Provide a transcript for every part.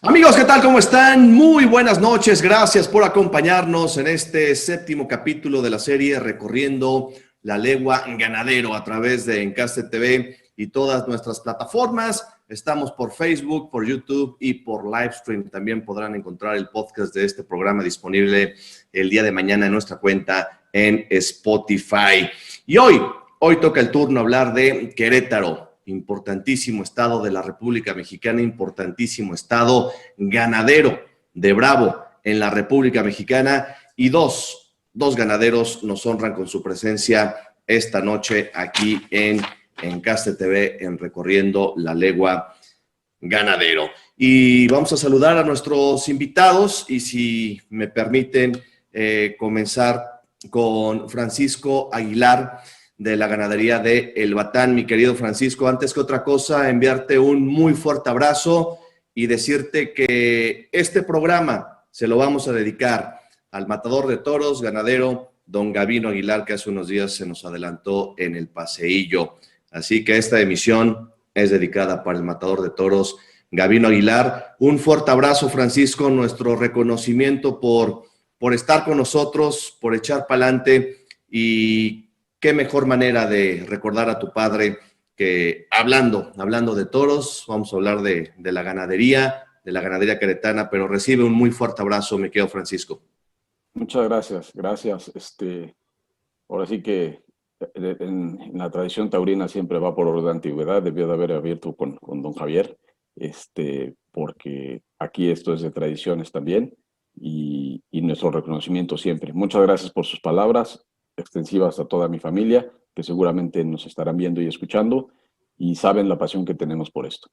Amigos, ¿qué tal? ¿Cómo están? Muy buenas noches. Gracias por acompañarnos en este séptimo capítulo de la serie Recorriendo la Legua Ganadero a través de Encaste TV y todas nuestras plataformas. Estamos por Facebook, por YouTube y por Livestream. También podrán encontrar el podcast de este programa disponible el día de mañana en nuestra cuenta en Spotify. Y hoy toca el turno hablar de Querétaro. Importantísimo estado de la República Mexicana, importantísimo estado ganadero de Bravo en la República Mexicana, y dos ganaderos nos honran con su presencia esta noche aquí en Encaste TV en Recorriendo la Legua Ganadero. Y vamos a saludar a nuestros invitados y si me permiten comenzar con Francisco Aguilar de la ganadería de El Batán. Mi querido Francisco, antes que otra cosa, enviarte un muy fuerte abrazo y decirte que este programa se lo vamos a dedicar al matador de toros, ganadero, don Gavino Aguilar, que hace unos días se nos adelantó en el paseillo. Así que esta emisión es dedicada para el matador de toros, Gavino Aguilar. Un fuerte abrazo, Francisco, nuestro reconocimiento por estar con nosotros, por echar para adelante, y qué mejor manera de recordar a tu padre que hablando de toros. Vamos a hablar de la ganadería queretana, pero recibe un muy fuerte abrazo, mi querido Francisco. Muchas gracias. Ahora sí que en la tradición taurina siempre va por orden de antigüedad. Debió de haber abierto con don Javier, porque aquí esto es de tradiciones también, y nuestro reconocimiento siempre. Muchas gracias por sus palabras extensivas a toda mi familia, que seguramente nos estarán viendo y escuchando y saben la pasión que tenemos por esto.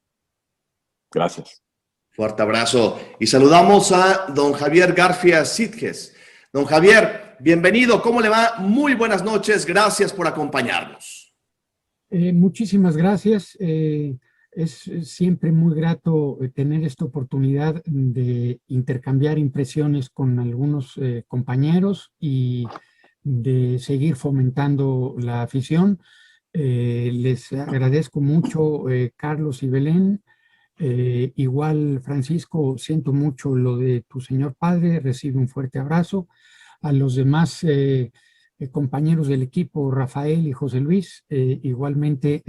Gracias. Fuerte abrazo. Y saludamos a don Javier Garfia Sitges. Don Javier, bienvenido. ¿Cómo le va? Muy buenas noches. Gracias por acompañarnos. Muchísimas gracias. Es siempre muy grato tener esta oportunidad de intercambiar impresiones con algunos compañeros y de seguir fomentando la afición. Les agradezco mucho, Carlos y Belén. Igual, Francisco, siento mucho lo de tu señor padre, recibe un fuerte abrazo. A los demás compañeros del equipo, Rafael y José Luis, igualmente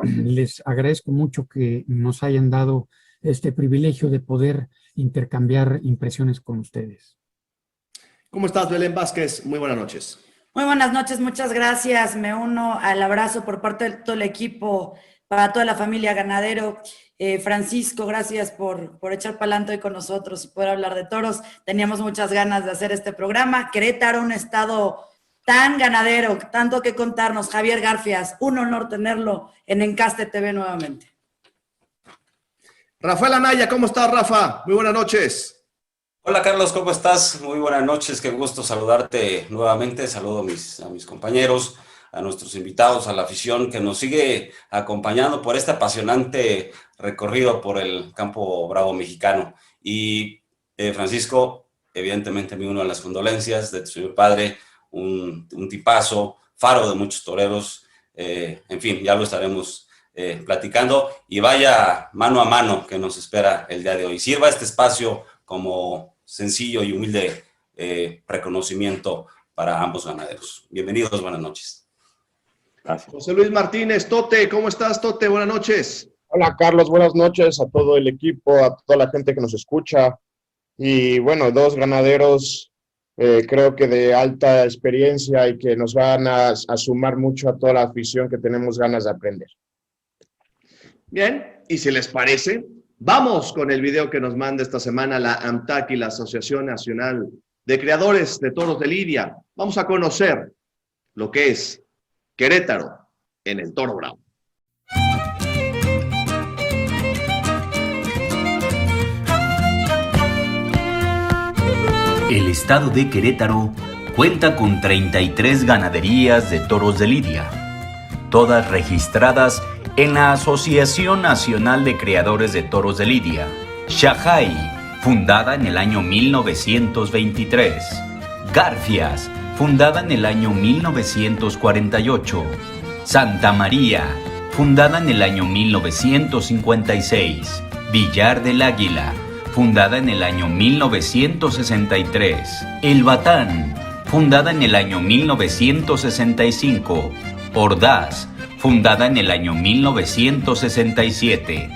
les agradezco mucho que nos hayan dado este privilegio de poder intercambiar impresiones con ustedes. ¿Cómo estás, Belén Vázquez? Muy buenas noches. Muy buenas noches, muchas gracias. Me uno al abrazo por parte de todo el equipo, para toda la familia Ganadero. Francisco, gracias por echar para adelante hoy con nosotros y poder hablar de toros. Teníamos muchas ganas de hacer este programa. Querétaro, un estado tan ganadero, tanto que contarnos. Javier Garfias, un honor tenerlo en Encaste TV nuevamente. Rafael Anaya, ¿cómo estás, Rafa? Muy buenas noches. Hola Carlos, ¿cómo estás? Muy buenas noches, qué gusto saludarte nuevamente. Saludo a mis compañeros, a nuestros invitados, a la afición que nos sigue acompañando por este apasionante recorrido por el campo bravo mexicano. Y Francisco, evidentemente me uno a las condolencias de tu señor padre, un tipazo, faro de muchos toreros, en fin, ya lo estaremos platicando, y vaya mano a mano que nos espera el día de hoy. Sirva este espacio como sencillo y humilde reconocimiento para ambos ganaderos. Bienvenidos, buenas noches. Gracias. José Luis Martínez, Tote, ¿cómo estás, Tote? Buenas noches. Hola, Carlos, buenas noches a todo el equipo, a toda la gente que nos escucha. Y bueno, dos ganaderos creo que de alta experiencia y que nos van a sumar mucho a toda la afición que tenemos ganas de aprender. Bien, y si les parece, vamos con el video que nos manda esta semana la AMTAC y la Asociación Nacional de Criadores de Toros de Lidia. Vamos a conocer lo que es Querétaro en el Toro Bravo. El estado de Querétaro cuenta con 33 ganaderías de toros de lidia, todas registradas en la Asociación Nacional de Criadores de Toros de Lidia, Shajai, fundada en el año 1923, Garfias, fundada en el año 1948, Santa María, fundada en el año 1956, Villar del Águila, fundada en el año 1963. El Batán, fundada en el año 1965. Ordaz, fundada en el año 1967.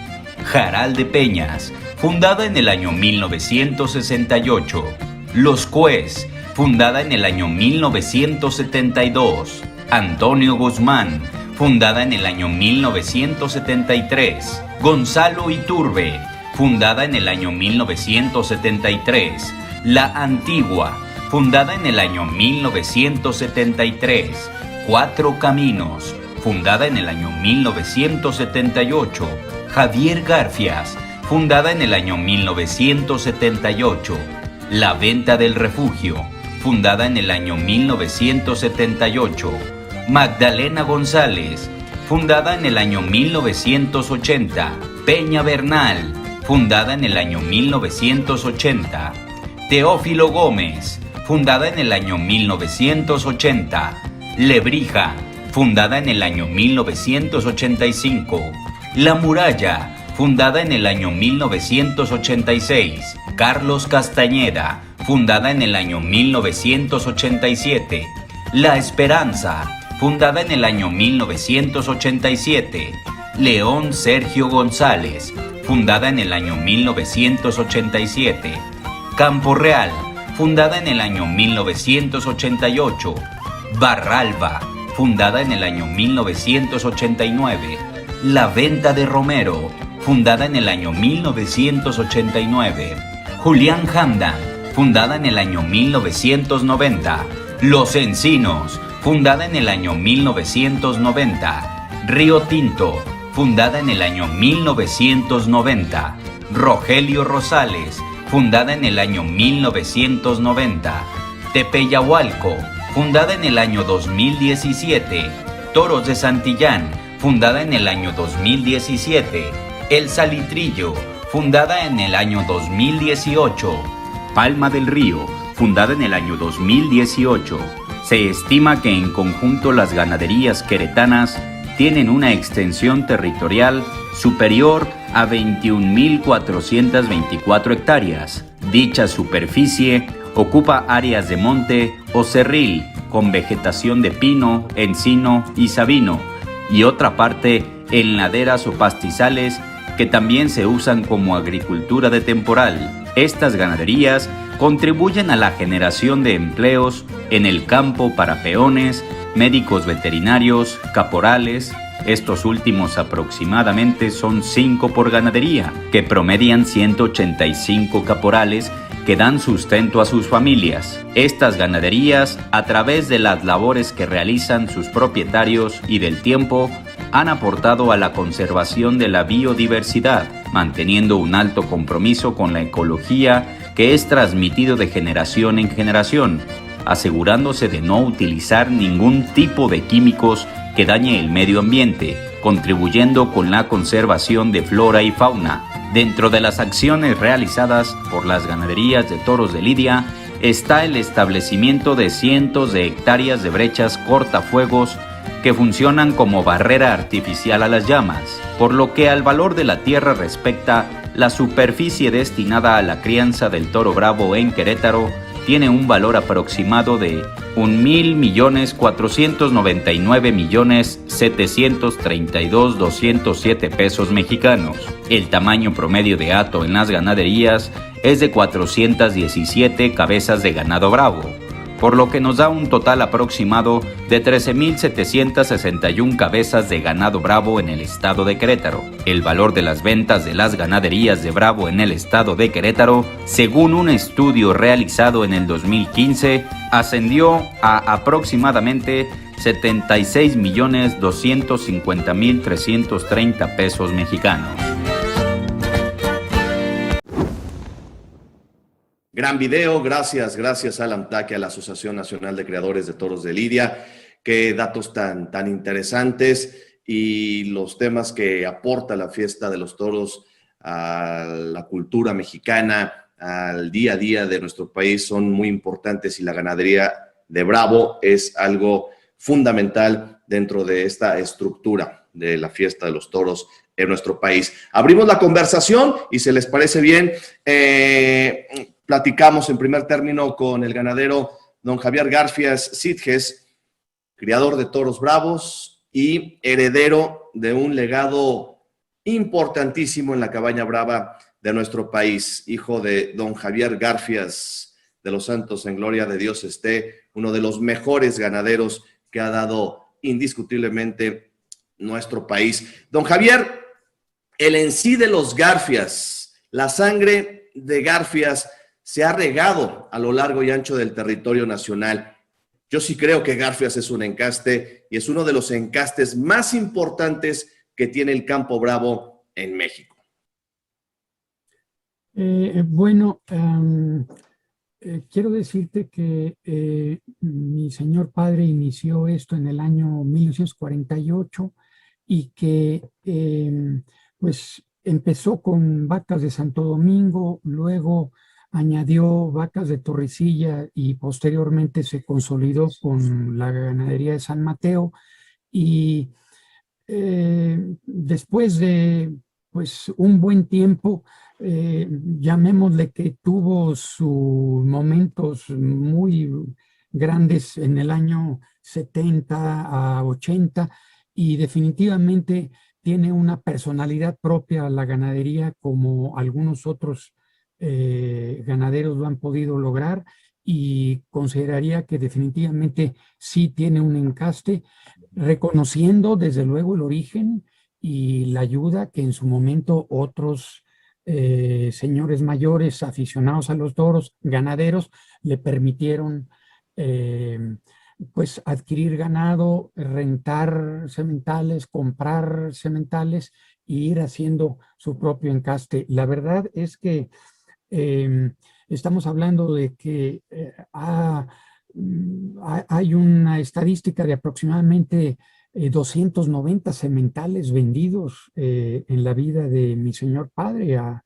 Jaral de Peñas, fundada en el año 1968. Los Cues, fundada en el año 1972. Antonio Guzmán, fundada en el año 1973. Gonzalo Iturbe, fundada en el año 1973. La Antigua, fundada en el año 1973. Cuatro Caminos, fundada en el año 1978. Javier Garfias, fundada en el año 1978. La Venta del Refugio, fundada en el año 1978. Magdalena González, fundada en el año 1980. Peña Bernal, fundada en el año 1980. Teófilo Gómez, fundada en el año 1980. Lebrija, fundada en el año 1985. La Muralla, fundada en el año 1986. Carlos Castañeda, fundada en el año 1987. La Esperanza, fundada en el año 1987. León Sergio González, fundada en el año 1987. Campo Real, fundada en el año 1988. Barralba, fundada en el año 1989. La Venta de Romero, fundada en el año 1989. Julián Hamdan, fundada en el año 1990. Los Encinos, fundada en el año 1990. Río Tinto, fundada en el año 1990. Rogelio Rosales, fundada en el año 1990. Tepeyahualco, fundada en el año 2017. Toros de Santillán, fundada en el año 2017. El Salitrillo, fundada en el año 2018. Palma del Río, fundada en el año 2018. Se estima que en conjunto las ganaderías queretanas tienen una extensión territorial superior a 21.424 hectáreas. Dicha superficie ocupa áreas de monte o cerril con vegetación de pino, encino y sabino, y otra parte en laderas o pastizales que también se usan como agricultura de temporal. Estas ganaderías contribuyen a la generación de empleos en el campo para peones, médicos veterinarios, caporales. Estos últimos aproximadamente son 5 por ganadería, que promedian 185 caporales que dan sustento a sus familias. Estas ganaderías, a través de las labores que realizan sus propietarios y del tiempo, han aportado a la conservación de la biodiversidad, manteniendo un alto compromiso con la ecología que es transmitido de generación en generación, asegurándose de no utilizar ningún tipo de químicos que dañe el medio ambiente, contribuyendo con la conservación de flora y fauna. Dentro de las acciones realizadas por las ganaderías de toros de Lidia está el establecimiento de cientos de hectáreas de brechas cortafuegos que funcionan como barrera artificial a las llamas. Por lo que al valor de la tierra respecta, la superficie destinada a la crianza del toro bravo en Querétaro tiene un valor aproximado de 1.499.732.207 pesos mexicanos. El tamaño promedio de hato en las ganaderías es de 417 cabezas de ganado bravo, por lo que nos da un total aproximado de 13.761 cabezas de ganado bravo en el estado de Querétaro. El valor de las ventas de las ganaderías de bravo en el estado de Querétaro, según un estudio realizado en el 2015, ascendió a aproximadamente 76.250.330 pesos mexicanos. Gran video, gracias Alan Taque, a la Asociación Nacional de Creadores de Toros de Lidia. Qué datos tan interesantes y los temas que aporta la fiesta de los toros a la cultura mexicana, al día a día de nuestro país son muy importantes, y la ganadería de Bravo es algo fundamental dentro de esta estructura de la fiesta de los toros en nuestro país. Abrimos la conversación y, si les parece bien, platicamos en primer término con el ganadero don Javier Garfias Sitges, criador de toros bravos y heredero de un legado importantísimo en la cabaña brava de nuestro país, hijo de don Javier Garfias de los Santos, en gloria de Dios esté, uno de los mejores ganaderos que ha dado indiscutiblemente nuestro país. Don Javier, el en sí de los Garfias, la sangre de Garfias se ha regado a lo largo y ancho del territorio nacional. Yo sí creo que Garfias es un encaste y es uno de los encastes más importantes que tiene el campo bravo en México. Quiero decirte que mi señor padre inició esto en el año 1948 y que pues empezó con vacas de Santo Domingo, luego añadió vacas de Torrecilla y posteriormente se consolidó con la ganadería de San Mateo, y después de pues un buen tiempo, llamémosle que tuvo sus momentos muy grandes en el año 70 a 80, y definitivamente tiene una personalidad propia la ganadería, como algunos otros ganaderos lo han podido lograr, y consideraría que definitivamente sí tiene un encaste, reconociendo desde luego el origen y la ayuda que en su momento otros señores mayores aficionados a los toros, ganaderos, le permitieron pues adquirir ganado, rentar sementales, comprar sementales e ir haciendo su propio encaste. La verdad es que estamos hablando de que hay una estadística de aproximadamente 290 sementales vendidos en la vida de mi señor padre a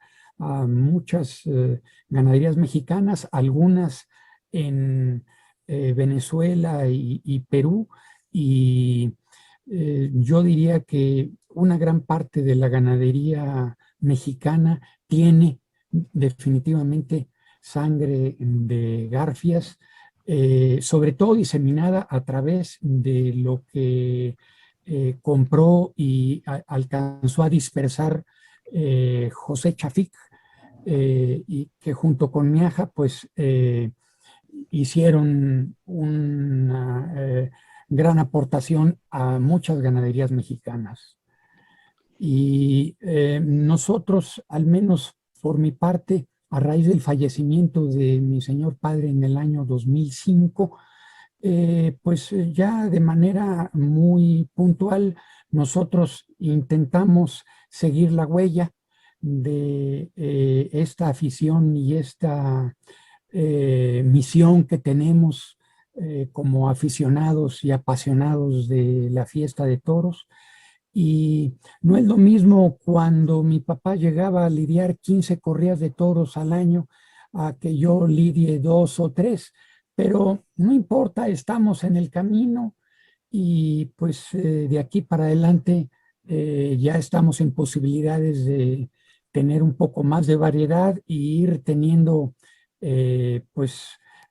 muchas ganaderías mexicanas, algunas en Venezuela y Perú, y yo diría que una gran parte de la ganadería mexicana tiene definitivamente sangre de Garfias, sobre todo diseminada a través de lo que compró y alcanzó a dispersar José Chafik, y que junto con Miaja pues hicieron una gran aportación a muchas ganaderías mexicanas. Y nosotros, al menos por mi parte, a raíz del fallecimiento de mi señor padre en el año 2005, pues ya de manera muy puntual, nosotros intentamos seguir la huella de esta afición y esta misión que tenemos como aficionados y apasionados de la fiesta de toros. Y no es lo mismo cuando mi papá llegaba a lidiar 15 corridas de toros al año a que yo lidie 2 o 3, pero no importa, estamos en el camino y pues de aquí para adelante ya estamos en posibilidades de tener un poco más de variedad y ir teniendo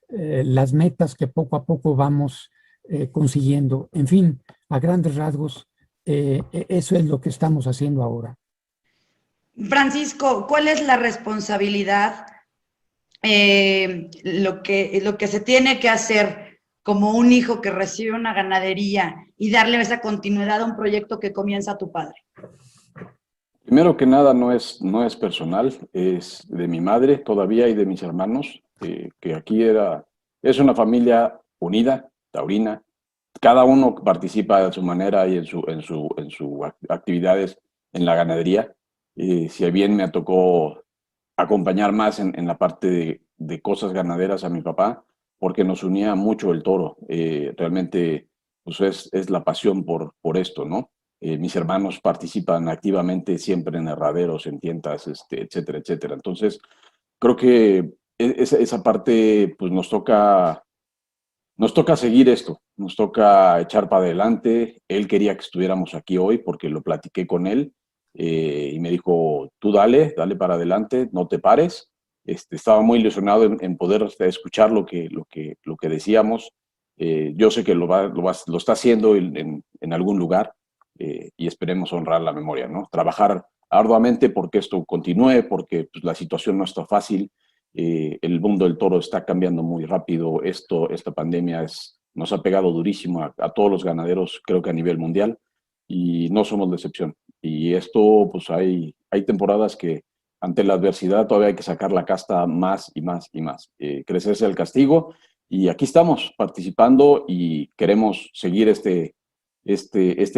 las metas que poco a poco vamos consiguiendo. En fin, a grandes rasgos, eso es lo que estamos haciendo ahora. Francisco, ¿cuál es la responsabilidad, lo que se tiene que hacer como un hijo que recibe una ganadería y darle esa continuidad a un proyecto que comienza tu padre? Primero que nada, no es personal, es de mi madre todavía y de mis hermanos, que aquí es una familia unida, taurina. Cada uno participa de su manera y en sus actividades en la ganadería. Si bien me tocó acompañar más en la parte de cosas ganaderas a mi papá, porque nos unía mucho el toro. Realmente pues es la pasión por esto, ¿no? Mis hermanos participan activamente siempre en herraderos, en tiendas, etcétera, etcétera. Entonces, creo que esa parte pues nos toca nos toca seguir esto, nos toca echar para adelante. Él quería que estuviéramos aquí hoy porque lo platiqué con él y me dijo, tú dale para adelante, no te pares. Estaba muy ilusionado en poder escuchar lo que decíamos. Yo sé que lo está haciendo en algún lugar y esperemos honrar la memoria, ¿no? Trabajar arduamente porque esto continúe, porque pues, la situación no está fácil. El mundo del toro está cambiando muy rápido. Esta pandemia nos ha pegado durísimo a todos los ganaderos, creo que a nivel mundial, y no somos la excepción. Y esto, pues hay temporadas que ante la adversidad todavía hay que sacar la casta más y más y más. Crecerse el castigo, y aquí estamos participando y queremos seguir este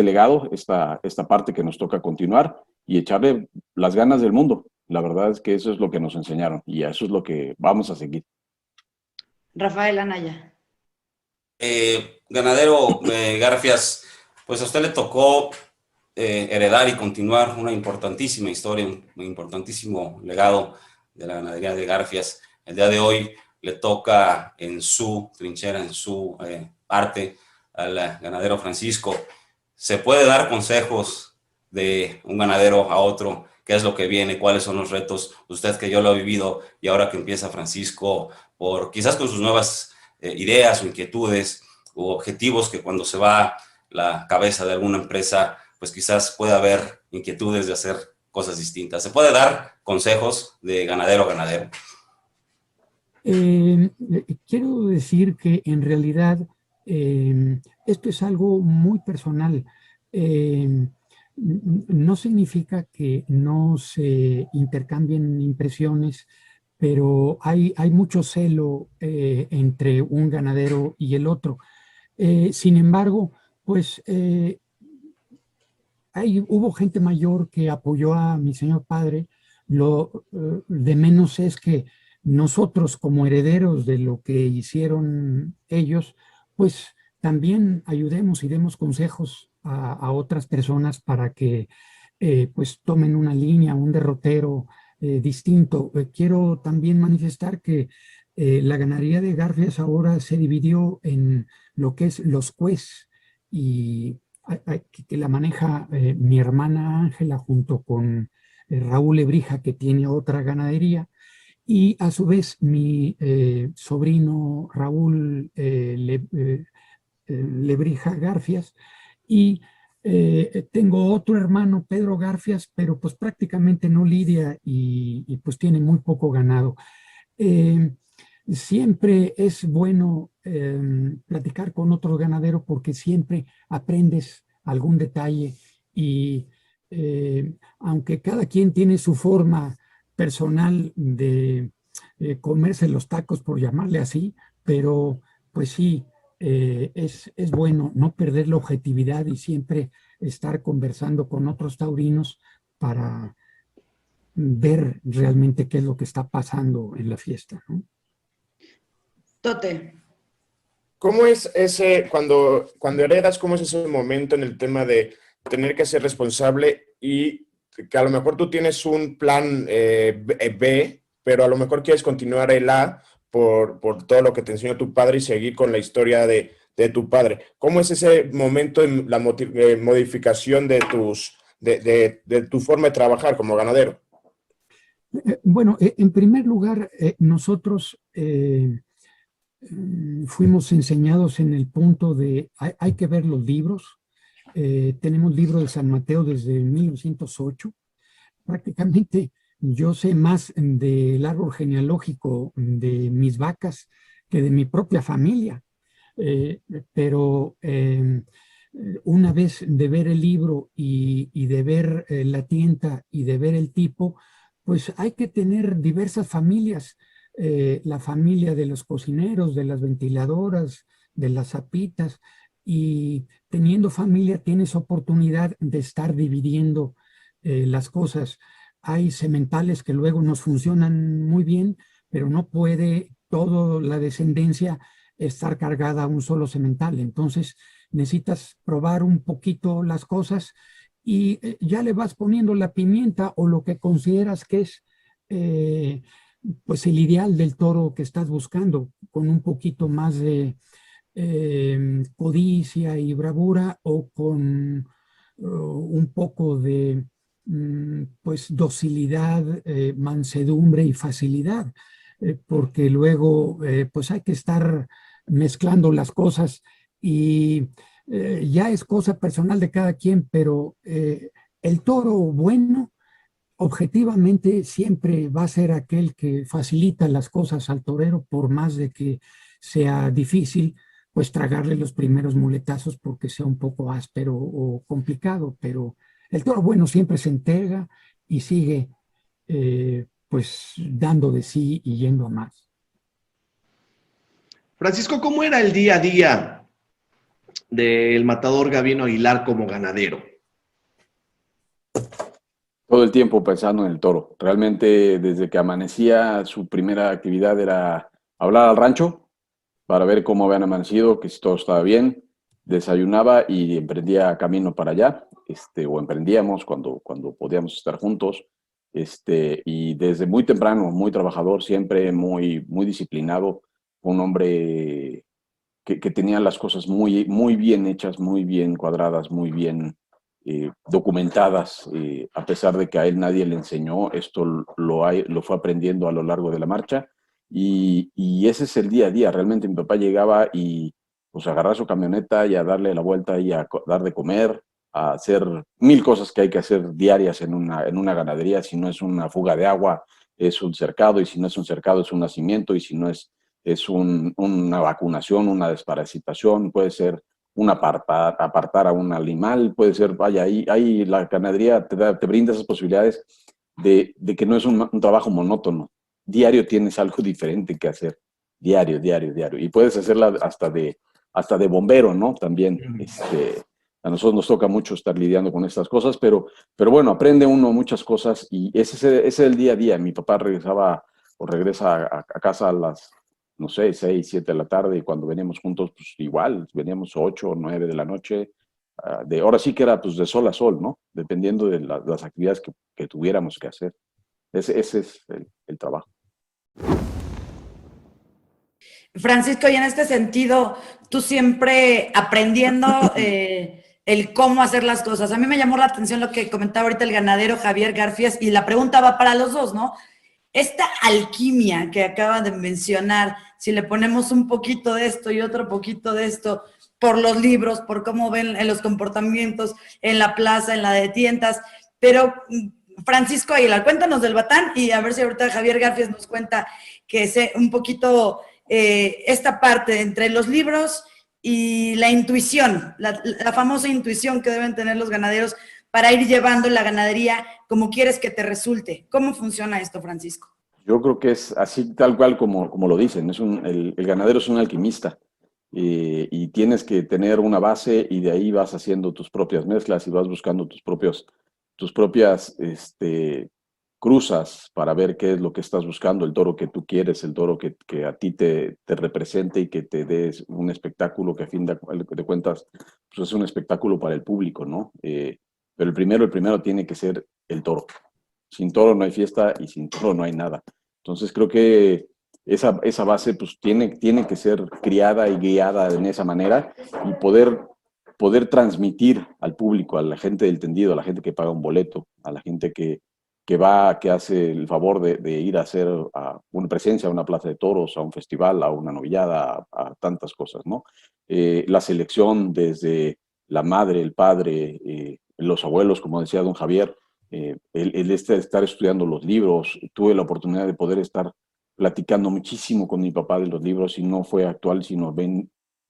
legado, esta parte que nos toca continuar y echarle las ganas del mundo. La verdad es que eso es lo que nos enseñaron y eso es lo que vamos a seguir. Rafael Anaya. Ganadero Garfias, pues a usted le tocó heredar y continuar una importantísima historia, un importantísimo legado de la ganadería de Garfias. El día de hoy le toca en su trinchera, en su arte, al ganadero Francisco. ¿Se puede dar consejos de un ganadero a otro? ¿Qué es lo que viene? ¿Cuáles son los retos? Usted que yo lo he vivido y ahora que empieza Francisco, quizás con sus nuevas ideas o inquietudes u objetivos, que cuando se va la cabeza de alguna empresa, pues quizás pueda haber inquietudes de hacer cosas distintas. ¿Se puede dar consejos de ganadero a ganadero? Quiero decir que en realidad esto es algo muy personal. No significa que no se intercambien impresiones, pero hay mucho celo entre un ganadero y el otro. Sin embargo, pues hubo gente mayor que apoyó a mi señor padre. Lo de menos es que nosotros, como herederos de lo que hicieron ellos, pues también ayudemos y demos consejos a otras personas para que pues tomen una línea, un derrotero distinto. Quiero también manifestar que la ganadería de Garfias ahora se dividió en lo que es los cues, y que la maneja mi hermana Ángela junto con Raúl Lebrija, que tiene otra ganadería, y a su vez mi sobrino Raúl Lebrija Garfias, y tengo otro hermano, Pedro Garfias, pero pues prácticamente no lidia y pues tiene muy poco ganado. Siempre es bueno platicar con otro ganadero porque siempre aprendes algún detalle y aunque cada quien tiene su forma personal de comerse los tacos, por llamarle así, pero pues sí, es bueno no perder la objetividad y siempre estar conversando con otros taurinos para ver realmente qué es lo que está pasando en la fiesta, ¿no? Tote. ¿Cómo es cuando heredas, cómo es ese momento en el tema de tener que ser responsable y que a lo mejor tú tienes un plan B, pero a lo mejor quieres continuar el A por todo lo que te enseñó tu padre y seguir con la historia de tu padre? ¿Cómo es ese momento en la modificación de tu forma de trabajar como ganadero? Bueno, en primer lugar, nosotros fuimos enseñados en el punto de hay que ver los libros. Tenemos libro de San Mateo desde 1908. Prácticamente yo sé más del árbol genealógico de mis vacas que de mi propia familia. Pero una vez de ver el libro y de ver la tienda y de ver el tipo, pues hay que tener diversas familias. La familia de los cocineros, de las ventiladoras, de las zapitas, y teniendo familia tienes oportunidad de estar dividiendo las cosas. Hay sementales que luego nos funcionan muy bien, pero no puede toda la descendencia estar cargada a un solo semental. Entonces necesitas probar un poquito las cosas y ya le vas poniendo la pimienta o lo que consideras que es pues el ideal del toro que estás buscando, con un poquito más de codicia y bravura o con un poco de pues docilidad, mansedumbre y facilidad, porque luego pues hay que estar mezclando las cosas y ya es cosa personal de cada quien, pero el toro bueno objetivamente siempre va a ser aquel que facilita las cosas al torero, por más de que sea difícil, pues tragarle los primeros muletazos porque sea un poco áspero o complicado, pero el toro bueno siempre se entrega y sigue pues dando de sí y yendo a más. Francisco, ¿cómo era el día a día del matador Gabino Aguilar como ganadero? Todo el tiempo pensando en el toro. Realmente desde que amanecía su primera actividad era hablar al rancho para ver cómo habían amanecido, que si todo estaba bien. Desayunaba y emprendía camino para allá, o emprendíamos cuando podíamos estar juntos. Y desde muy temprano, muy trabajador, siempre muy, muy disciplinado, un hombre que tenía las cosas muy, muy bien hechas, muy bien cuadradas, muy bien documentadas, a pesar de que a él nadie le enseñó, esto lo fue aprendiendo a lo largo de la marcha, y ese es el día a día. Realmente mi papá llegaba y pues agarrar su camioneta y a darle la vuelta y a dar de comer, a hacer 1000 cosas que hay que hacer diarias en una ganadería. Si no es una fuga de agua, es un cercado, y si no es un cercado, es un nacimiento, y si no es una vacunación, una desparasitación, puede ser apartar a un animal, puede ser, vaya, ahí la ganadería te brinda esas posibilidades de que no es un trabajo monótono. Diario tienes algo diferente que hacer, diario, y puedes hacerla hasta de bombero, ¿no? También, a nosotros nos toca mucho estar lidiando con estas cosas, pero bueno, aprende uno muchas cosas, y ese es el día a día. Mi papá regresa a casa a las, no sé, 6, 7 de la tarde, y cuando veníamos juntos, pues igual, veníamos 8 o 9 de la noche. Ahora sí que era pues de sol a sol, ¿no? Dependiendo de las actividades que tuviéramos que hacer. Ese es el trabajo. Francisco, y en este sentido, tú siempre aprendiendo el cómo hacer las cosas. A mí me llamó la atención lo que comentaba ahorita el ganadero Javier Garfias, y la pregunta va para los dos, ¿no? Esta alquimia que acaban de mencionar, si le ponemos un poquito de esto y otro poquito de esto, por los libros, por cómo ven en los comportamientos en la plaza, en la de tiendas, pero Francisco Aguilar, cuéntanos del Batán, y a ver si ahorita Javier Garfias nos cuenta que sé un poquito esta parte entre los libros y la intuición, la famosa intuición que deben tener los ganaderos para ir llevando la ganadería como quieres que te resulte. ¿Cómo funciona esto, Francisco? Yo creo que es así, tal cual como lo dicen. El ganadero es un alquimista, y tienes que tener una base, y de ahí vas haciendo tus propias mezclas y vas buscando tus propias cruzas para ver qué es lo que estás buscando, el toro que tú quieres, el toro que a ti te represente y que te des un espectáculo que a fin de cuentas pues es un espectáculo para el público, ¿no? Pero el primero tiene que ser el toro. Sin toro no hay fiesta, y sin toro no hay nada. Entonces creo que esa base pues tiene que ser criada y guiada en esa manera, y poder transmitir al público, a la gente del tendido, a la gente que paga un boleto, a la gente que hace el favor de ir a hacer una presencia a una plaza de toros, a un festival, a una novillada, a tantas cosas, ¿no? La selección desde la madre, el padre, los abuelos, como decía don Javier, el estar estudiando los libros. Tuve la oportunidad de poder estar platicando muchísimo con mi papá de los libros, y no fue actual, sino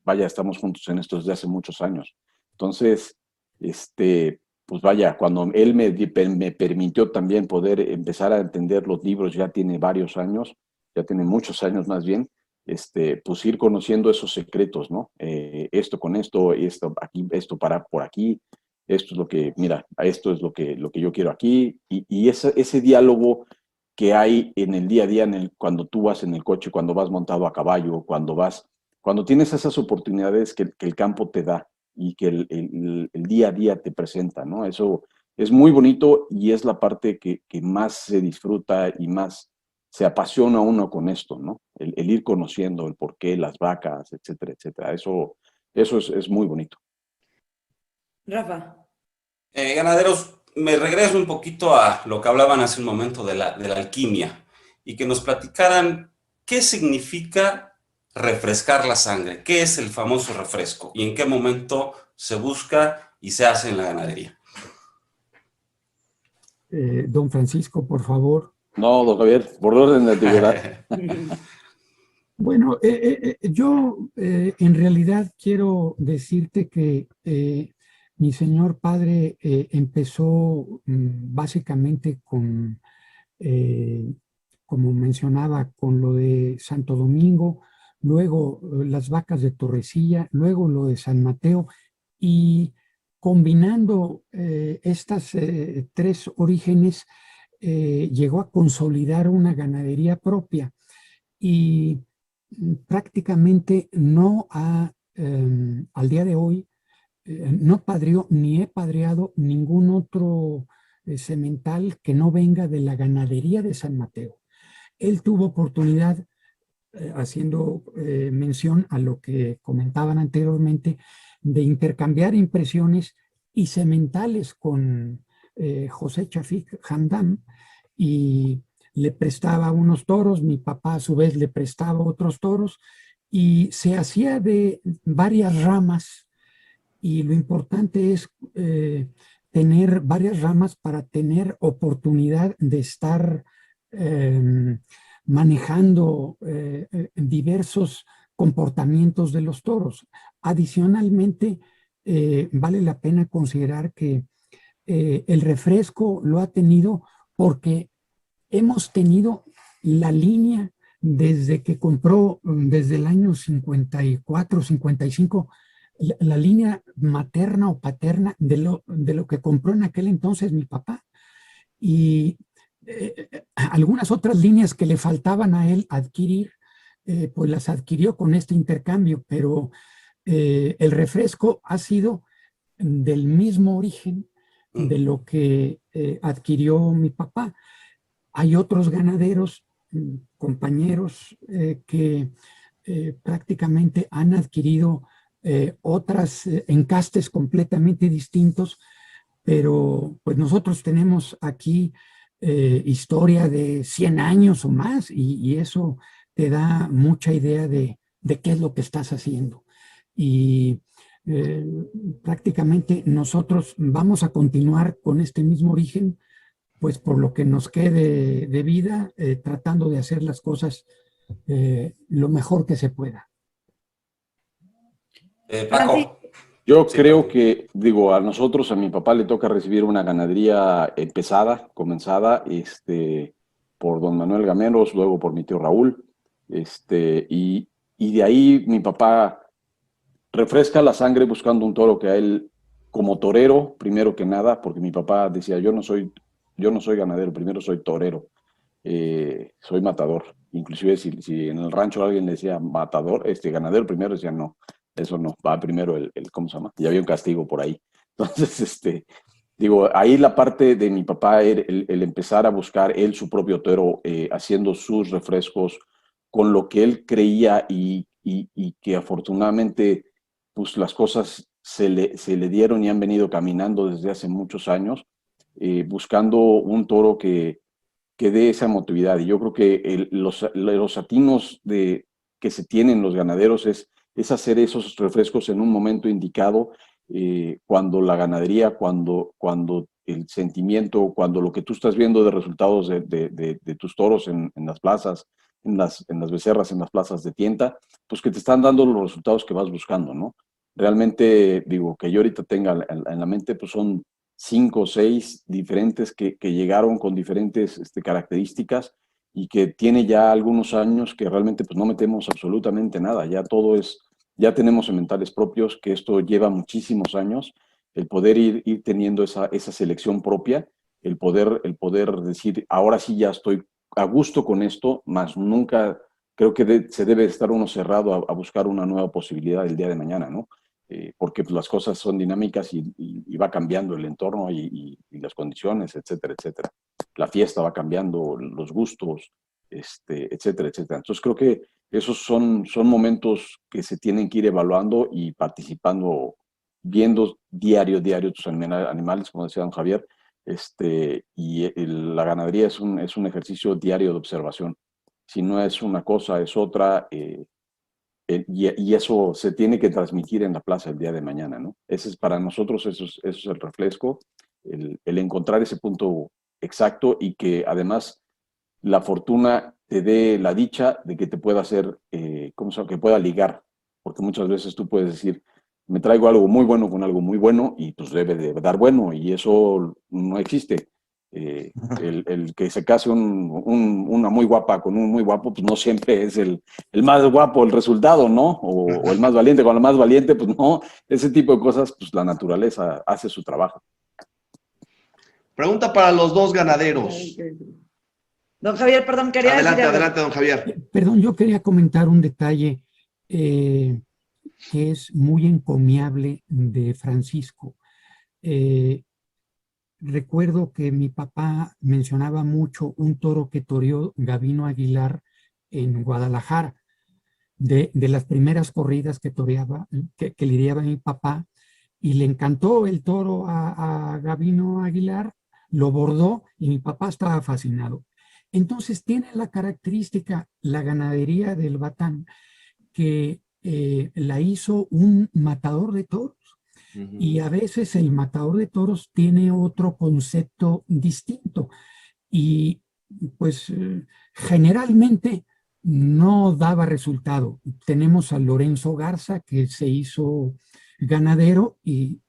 vaya, estamos juntos en esto desde hace muchos años. Entonces, pues vaya, cuando él me permitió también poder empezar a entender los libros, ya tiene varios años, ya tiene muchos años más bien, pues ir conociendo esos secretos, ¿no? Esto con esto aquí, esto para por aquí, esto es lo que, mira, esto es lo que yo quiero aquí, y ese diálogo que hay en el día a día, cuando tú vas en el coche, cuando vas montado a caballo, cuando tienes esas oportunidades que el campo te da, y que el día a día te presenta, ¿no? Eso es muy bonito, y es la parte que más se disfruta y más se apasiona uno con esto, ¿no? El ir conociendo el porqué, las vacas, etcétera, etcétera. Eso es muy bonito. Rafa. Ganaderos, me regreso un poquito a lo que hablaban hace un momento de la alquimia y que nos platicaran qué significa refrescar la sangre, qué es el famoso refresco y en qué momento se busca y se hace en la ganadería. Don Francisco, por favor. No, don Javier, por orden de antigüedad. Bueno, yo en realidad quiero decirte que mi señor padre empezó básicamente con, como mencionaba, con lo de Santo Domingo, luego las vacas de Torrecilla, luego lo de San Mateo, y combinando estas tres orígenes, llegó a consolidar una ganadería propia y prácticamente no ha, al día de hoy, no padrió ni he padreado ningún otro semental que no venga de la ganadería de San Mateo. Él tuvo oportunidad, haciendo mención a lo que comentaban anteriormente, de intercambiar impresiones y sementales con José Chafik Hamdam, y le prestaba unos toros, mi papá a su vez le prestaba otros toros, y se hacía de varias ramas, y lo importante es tener varias ramas para tener oportunidad de estar manejando diversos comportamientos de los toros. Adicionalmente, vale la pena considerar que el refresco lo ha tenido porque hemos tenido la línea desde que compró, desde el año 54, 55, la línea materna o paterna de lo que compró en aquel entonces mi papá. Y algunas otras líneas que le faltaban a él adquirir, pues las adquirió con este intercambio, pero el refresco ha sido del mismo origen de lo que adquirió mi papá. Hay otros ganaderos, compañeros, que prácticamente han adquirido otras encastes completamente distintos, pero pues nosotros tenemos aquí historia de 100 años o más, y eso te da mucha idea de qué es lo que estás haciendo. Y prácticamente nosotros vamos a continuar con este mismo origen, pues por lo que nos quede de vida, tratando de hacer las cosas lo mejor que se pueda. Paco. Yo Sí, creo Paco. que, digo, a nosotros, a mi papá le toca recibir una ganadería empezada, comenzada, por don Manuel Gameros, luego por mi tío Raúl, y de ahí mi papá refresca la sangre buscando un toro que a él, como torero, primero que nada, porque mi papá decía, yo no soy ganadero, primero soy torero, soy matador. Inclusive si en el rancho alguien le decía matador, ganadero, primero decía no, eso no, va primero ¿cómo se llama? Y había un castigo por ahí. Entonces, digo, ahí la parte de mi papá era el empezar a buscar él su propio toro, haciendo sus refrescos con lo que él creía y que afortunadamente pues las cosas se le dieron y han venido caminando desde hace muchos años, buscando un toro que dé esa emotividad. Y yo creo que los atinos que se tienen los ganaderos es hacer esos refrescos en un momento indicado, cuando la ganadería, cuando el sentimiento, cuando lo que tú estás viendo de resultados de tus toros en las plazas, en las becerras, en las plazas de tienta, pues que te están dando los resultados que vas buscando, ¿no? Realmente, digo, que yo ahorita tenga en la mente, pues son 5 o 6 diferentes que llegaron con diferentes características y que tiene ya algunos años que realmente pues no metemos absolutamente nada, ya tenemos sementales propios, que esto lleva muchísimos años, el poder ir teniendo esa selección propia, el poder decir, ahora sí ya estoy a gusto con esto, más nunca creo que se debe estar uno cerrado a buscar una nueva posibilidad el día de mañana, ¿no? Porque pues, las cosas son dinámicas y va cambiando el entorno y las condiciones, etcétera, etcétera. La fiesta va cambiando, los gustos, etcétera, etcétera. Entonces creo que esos son momentos que se tienen que ir evaluando y participando, viendo diario tus animales, como decía don Javier, la ganadería es un ejercicio diario de observación. Si no es una cosa, es otra, y eso se tiene que transmitir en la plaza el día de mañana, ¿no? Para nosotros eso es el refresco, el encontrar ese punto exacto y que además la fortuna te dé la dicha de que te pueda hacer, que pueda ligar, porque muchas veces tú puedes decir, me traigo algo muy bueno con algo muy bueno y pues debe de dar bueno y eso no existe. El que se case una muy guapa con un muy guapo, pues no siempre es el más guapo el resultado, ¿no? O el más valiente con el más valiente, pues no. Ese tipo de cosas, pues la naturaleza hace su trabajo. Pregunta para los dos ganaderos. Don Javier, perdón, quería decir algo. Adelante, don Javier. Perdón, yo quería comentar un detalle que es muy encomiable de Francisco. Recuerdo que mi papá mencionaba mucho un toro que toreó Gabino Aguilar en Guadalajara, de las primeras corridas que toreaba, que lidiaba mi papá, y le encantó el toro a Gabino Aguilar, lo bordó y mi papá estaba fascinado. Entonces tiene la característica, la ganadería del Batán, que la hizo un matador de toros. Y a veces el matador de toros tiene otro concepto distinto y pues generalmente no daba resultado. Tenemos a Lorenzo Garza que se hizo ganadero y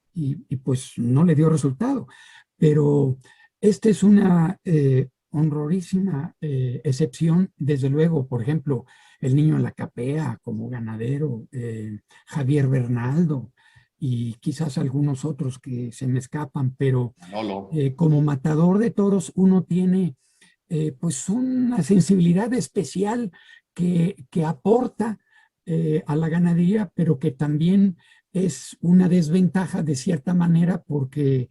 pues no le dio resultado, pero esta es una honrorísima excepción, desde luego. Por ejemplo, el Niño en la Capea como ganadero, Javier Bernaldo, y quizás algunos otros que se me escapan, pero como matador de toros uno tiene pues una sensibilidad especial que aporta a la ganadería, pero que también es una desventaja de cierta manera porque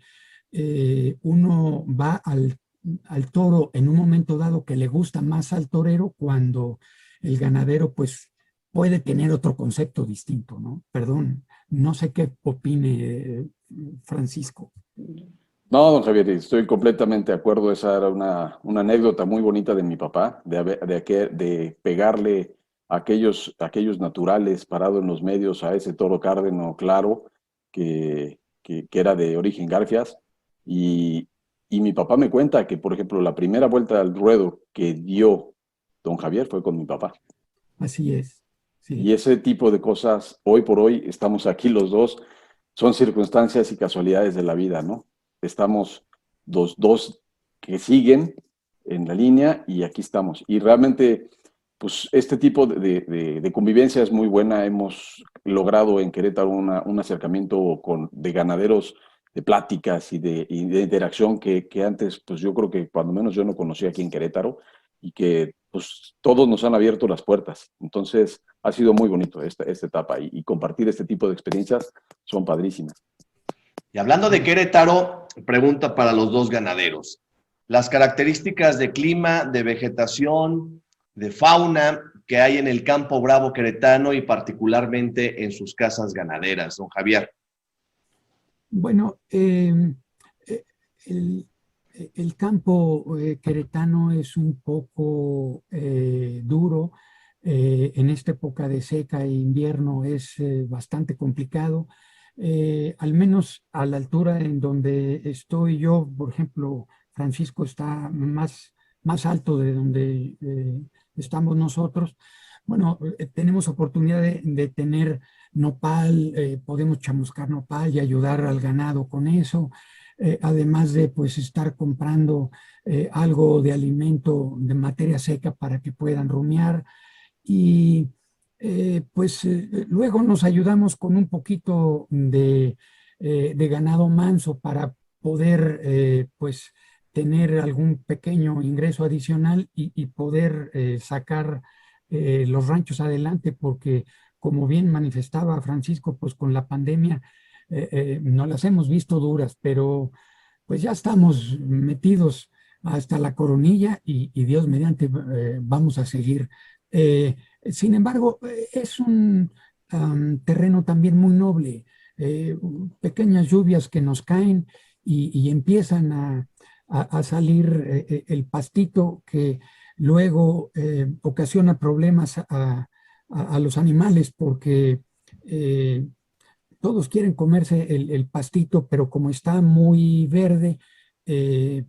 uno va al toro en un momento dado que le gusta más al torero, cuando el ganadero pues puede tener otro concepto distinto, ¿no? Perdón, no sé qué opine Francisco. No, don Javier, estoy completamente de acuerdo. Esa era una anécdota muy bonita de mi papá, de pegarle a aquellos naturales parado en los medios a ese toro cárdeno claro que era de origen Garfias. Y mi papá me cuenta que, por ejemplo, la primera vuelta al ruedo que dio don Javier fue con mi papá. Así es. Sí. Y ese tipo de cosas, hoy por hoy, estamos aquí los dos, son circunstancias y casualidades de la vida, ¿no? Estamos dos que siguen en la línea y aquí estamos. Y realmente, pues, este tipo de convivencia es muy buena. Hemos logrado en Querétaro un acercamiento de ganaderos, de pláticas y de interacción que antes, pues yo creo que cuando menos yo no conocía aquí en Querétaro, y que pues todos nos han abierto las puertas. Entonces ha sido muy bonito esta etapa y compartir este tipo de experiencias son padrísimas. Y hablando de Querétaro, pregunta para los dos ganaderos. Las características de clima, de vegetación, de fauna que hay en el campo bravo queretano y particularmente en sus casas ganaderas, don Javier. Bueno, el campo queretano es un poco duro. En esta época de seca e invierno es bastante complicado. Al menos a la altura en donde estoy yo, por ejemplo, Francisco está más alto de donde estamos nosotros. Bueno, tenemos oportunidad de tener nopal, podemos chamuscar nopal y ayudar al ganado con eso. Además de pues estar comprando algo de alimento, de materia seca para que puedan rumiar. Y luego nos ayudamos con un poquito de ganado manso para poder pues tener algún pequeño ingreso adicional y poder sacar los ranchos adelante, porque como bien manifestaba Francisco, pues con la pandemia no las hemos visto duras, pero pues ya estamos metidos hasta la Coronilla y Dios mediante vamos a seguir. Sin embargo, es un terreno también muy noble, pequeñas lluvias que nos caen y empiezan a salir el pastito que luego ocasiona problemas a los animales porque todos quieren comerse el pastito, pero como está muy verde,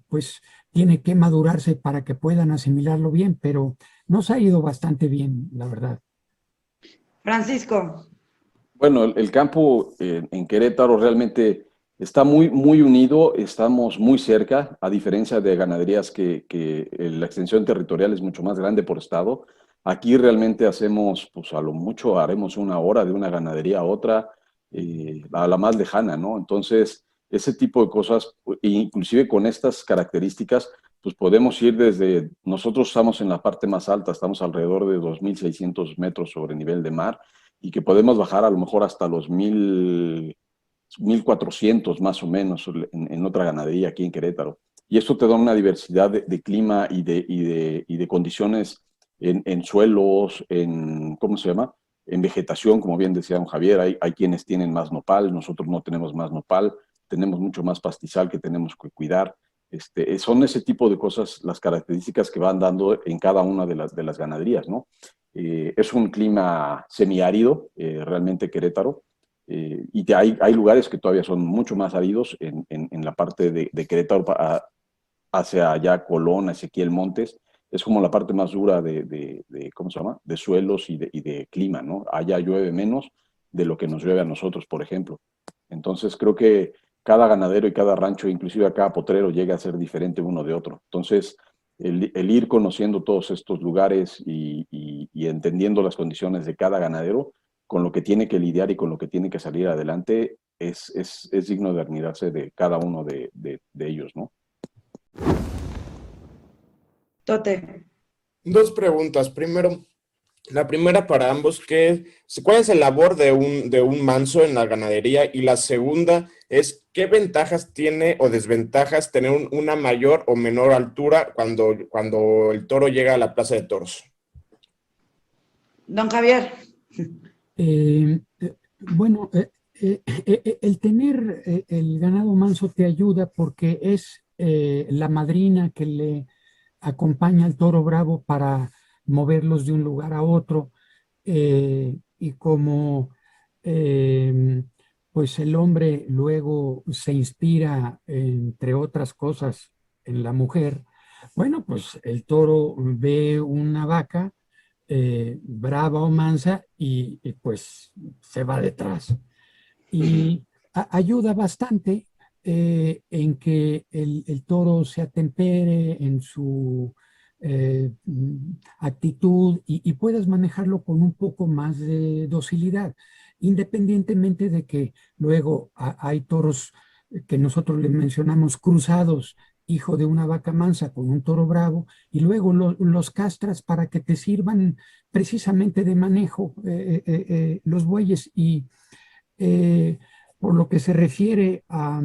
pues tiene que madurarse para que puedan asimilarlo bien, pero nos ha ido bastante bien, la verdad. Francisco. Bueno, el campo en Querétaro realmente está muy unido, estamos muy cerca, a diferencia de ganaderías que la extensión territorial es mucho más grande por estado. Aquí realmente hacemos, pues a lo mucho haremos 1 hora de una ganadería a otra, a la más lejana, ¿no? Entonces, ese tipo de cosas, inclusive con estas características, pues podemos ir desde, nosotros estamos en la parte más alta, estamos alrededor de 2.600 metros sobre nivel de mar, y que podemos bajar a lo mejor hasta los 1.400 más o menos en otra ganadería aquí en Querétaro. Y esto te da una diversidad de clima y de condiciones en suelos, ¿cómo se llama? En vegetación, como bien decía don Javier, hay quienes tienen más nopal, nosotros no tenemos más nopal, tenemos mucho más pastizal que tenemos que cuidar. Son ese tipo de cosas, las características que van dando en cada una de las ganaderías, ¿no? Es un clima semiárido, realmente Querétaro, y hay lugares que todavía son mucho más áridos en la parte de Querétaro hacia allá Colón, Ezequiel Montes. Es como la parte más dura ¿cómo se llama? De suelos y de clima, ¿no? Allá llueve menos de lo que nos llueve a nosotros, por ejemplo. Entonces creo que cada ganadero y cada rancho, inclusive a cada potrero, llega a ser diferente uno de otro. Entonces, el ir conociendo todos estos lugares y entendiendo las condiciones de cada ganadero, con lo que tiene que lidiar y con lo que tiene que salir adelante, es digno de admirarse de cada uno de ellos, ¿no? Tote. 2 preguntas. Primero, la primera para ambos, ¿cuál es el labor de un manso en la ganadería? Y la segunda es, ¿qué ventajas tiene o desventajas tener una mayor o menor altura cuando el toro llega a la plaza de toros? Don Javier. Bueno, el tener el ganado manso te ayuda porque es la madrina que le acompaña al toro bravo para moverlos de un lugar a otro, y como pues el hombre luego se inspira, entre otras cosas, en la mujer, bueno, pues el toro ve una vaca brava o mansa y pues se va detrás. Y ayuda bastante en que el toro se atempere en su actitud y puedas manejarlo con un poco más de docilidad, independientemente de que luego hay toros que nosotros le mencionamos cruzados, hijo de una vaca mansa con un toro bravo, y luego los castras para que te sirvan precisamente de manejo los bueyes. Y por lo que se refiere a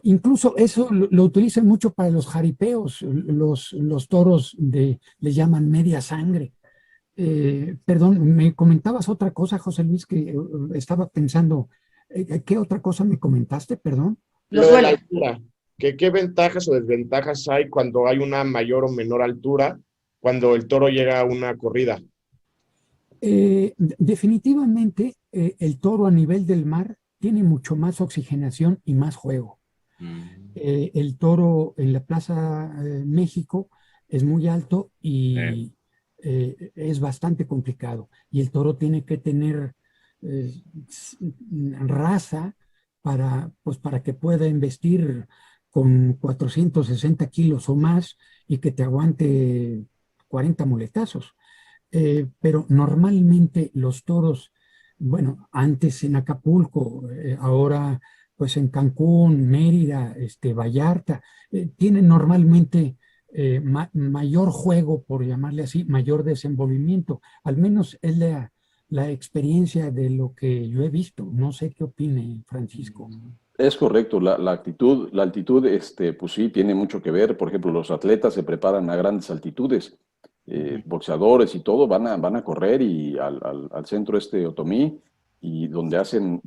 incluso eso lo utilizan mucho para los jaripeos, los toros le llaman media sangre. Perdón, me comentabas otra cosa, José Luis, que estaba pensando. ¿Qué otra cosa me comentaste? Perdón. Lo de la altura. ¿Qué ventajas o desventajas hay cuando hay una mayor o menor altura cuando el toro llega a una corrida? Definitivamente, el toro a nivel del mar tiene mucho más oxigenación y más juego. El toro en la Plaza México es muy alto y es bastante complicado. Y el toro tiene que tener raza para que pueda embestir con 460 kilos o más y que te aguante 40 muletazos. Pero normalmente los toros, bueno, antes en Acapulco, ahora pues en Cancún, Mérida, Vallarta, tienen normalmente mayor juego, por llamarle así, mayor desenvolvimiento. Al menos es la experiencia de lo que yo he visto. No sé qué opine Francisco. Es correcto, la altitud, pues sí, tiene mucho que ver. Por ejemplo, los atletas se preparan a grandes altitudes, boxeadores y todo van a correr y al centro Otomí, y donde hacen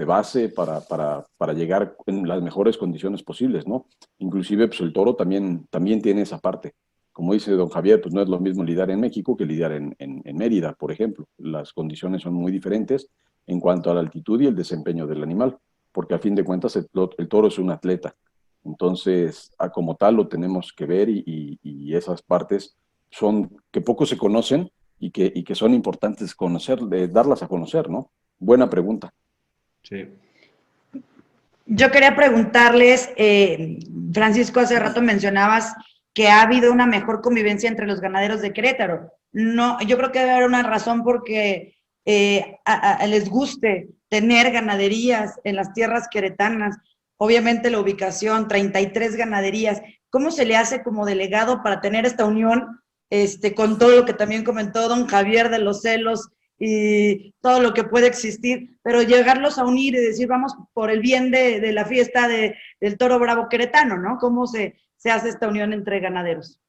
base para llegar en las mejores condiciones posibles, ¿no? Inclusive, pues el toro también tiene esa parte. Como dice don Javier, pues no es lo mismo lidiar en México que lidiar en Mérida, por ejemplo. Las condiciones son muy diferentes en cuanto a la altitud y el desempeño del animal, porque a fin de cuentas el toro es un atleta. Entonces, como tal, lo tenemos que ver, y esas partes son que poco se conocen y que son importantes darlas a conocer, ¿no? Buena pregunta. Sí. Yo quería preguntarles, Francisco, hace rato mencionabas que ha habido una mejor convivencia entre los ganaderos de Querétaro. No, yo creo que debe haber una razón porque les guste tener ganaderías en las tierras queretanas. Obviamente la ubicación, 33 ganaderías. ¿Cómo se le hace como delegado para tener esta unión con todo lo que también comentó don Javier de los celos y todo lo que puede existir, pero llegarlos a unir y decir, vamos por el bien de la fiesta del toro bravo queretano, ¿no? ¿Cómo se hace esta unión entre ganaderos?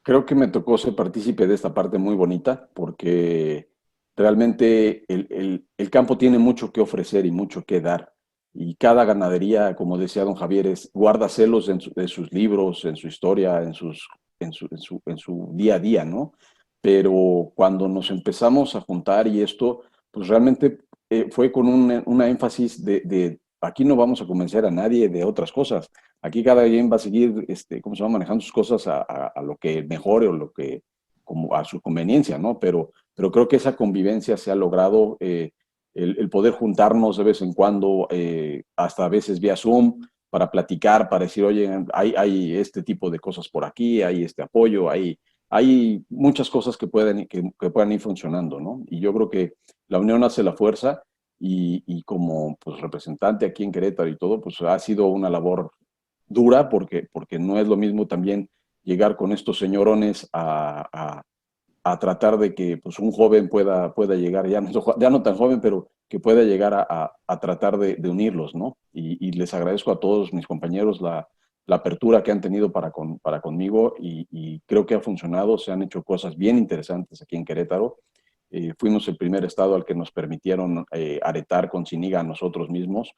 Creo que me tocó ser partícipe de esta parte muy bonita, porque realmente el campo tiene mucho que ofrecer y mucho que dar. Y cada ganadería, como decía don Javier, guarda celos de sus libros, en su historia, en su día a día, ¿no? Pero cuando nos empezamos a juntar y esto, pues realmente fue con una énfasis de aquí no vamos a convencer a nadie de otras cosas. Aquí cada quien va a seguir, ¿cómo se va? Manejando sus cosas a lo que mejore o lo que, como a su conveniencia, ¿no? Pero creo que esa convivencia se ha logrado, el poder juntarnos de vez en cuando, hasta a veces vía Zoom, para platicar, para decir, oye, hay este tipo de cosas por aquí, hay este apoyo, hay muchas cosas que puedan ir funcionando, ¿no? Y yo creo que la unión hace la fuerza, y como pues, representante aquí en Querétaro y todo, pues ha sido una labor dura, porque no es lo mismo también llegar con estos señorones a tratar de que pues, un joven pueda llegar, ya no tan joven, pero que pueda llegar a tratar de unirlos, ¿no? Y les agradezco a todos mis compañeros la apertura que han tenido para conmigo, y creo que ha funcionado. Se han hecho cosas bien interesantes aquí en Querétaro. Fuimos el primer estado al que nos permitieron aretar con ciniga a nosotros mismos,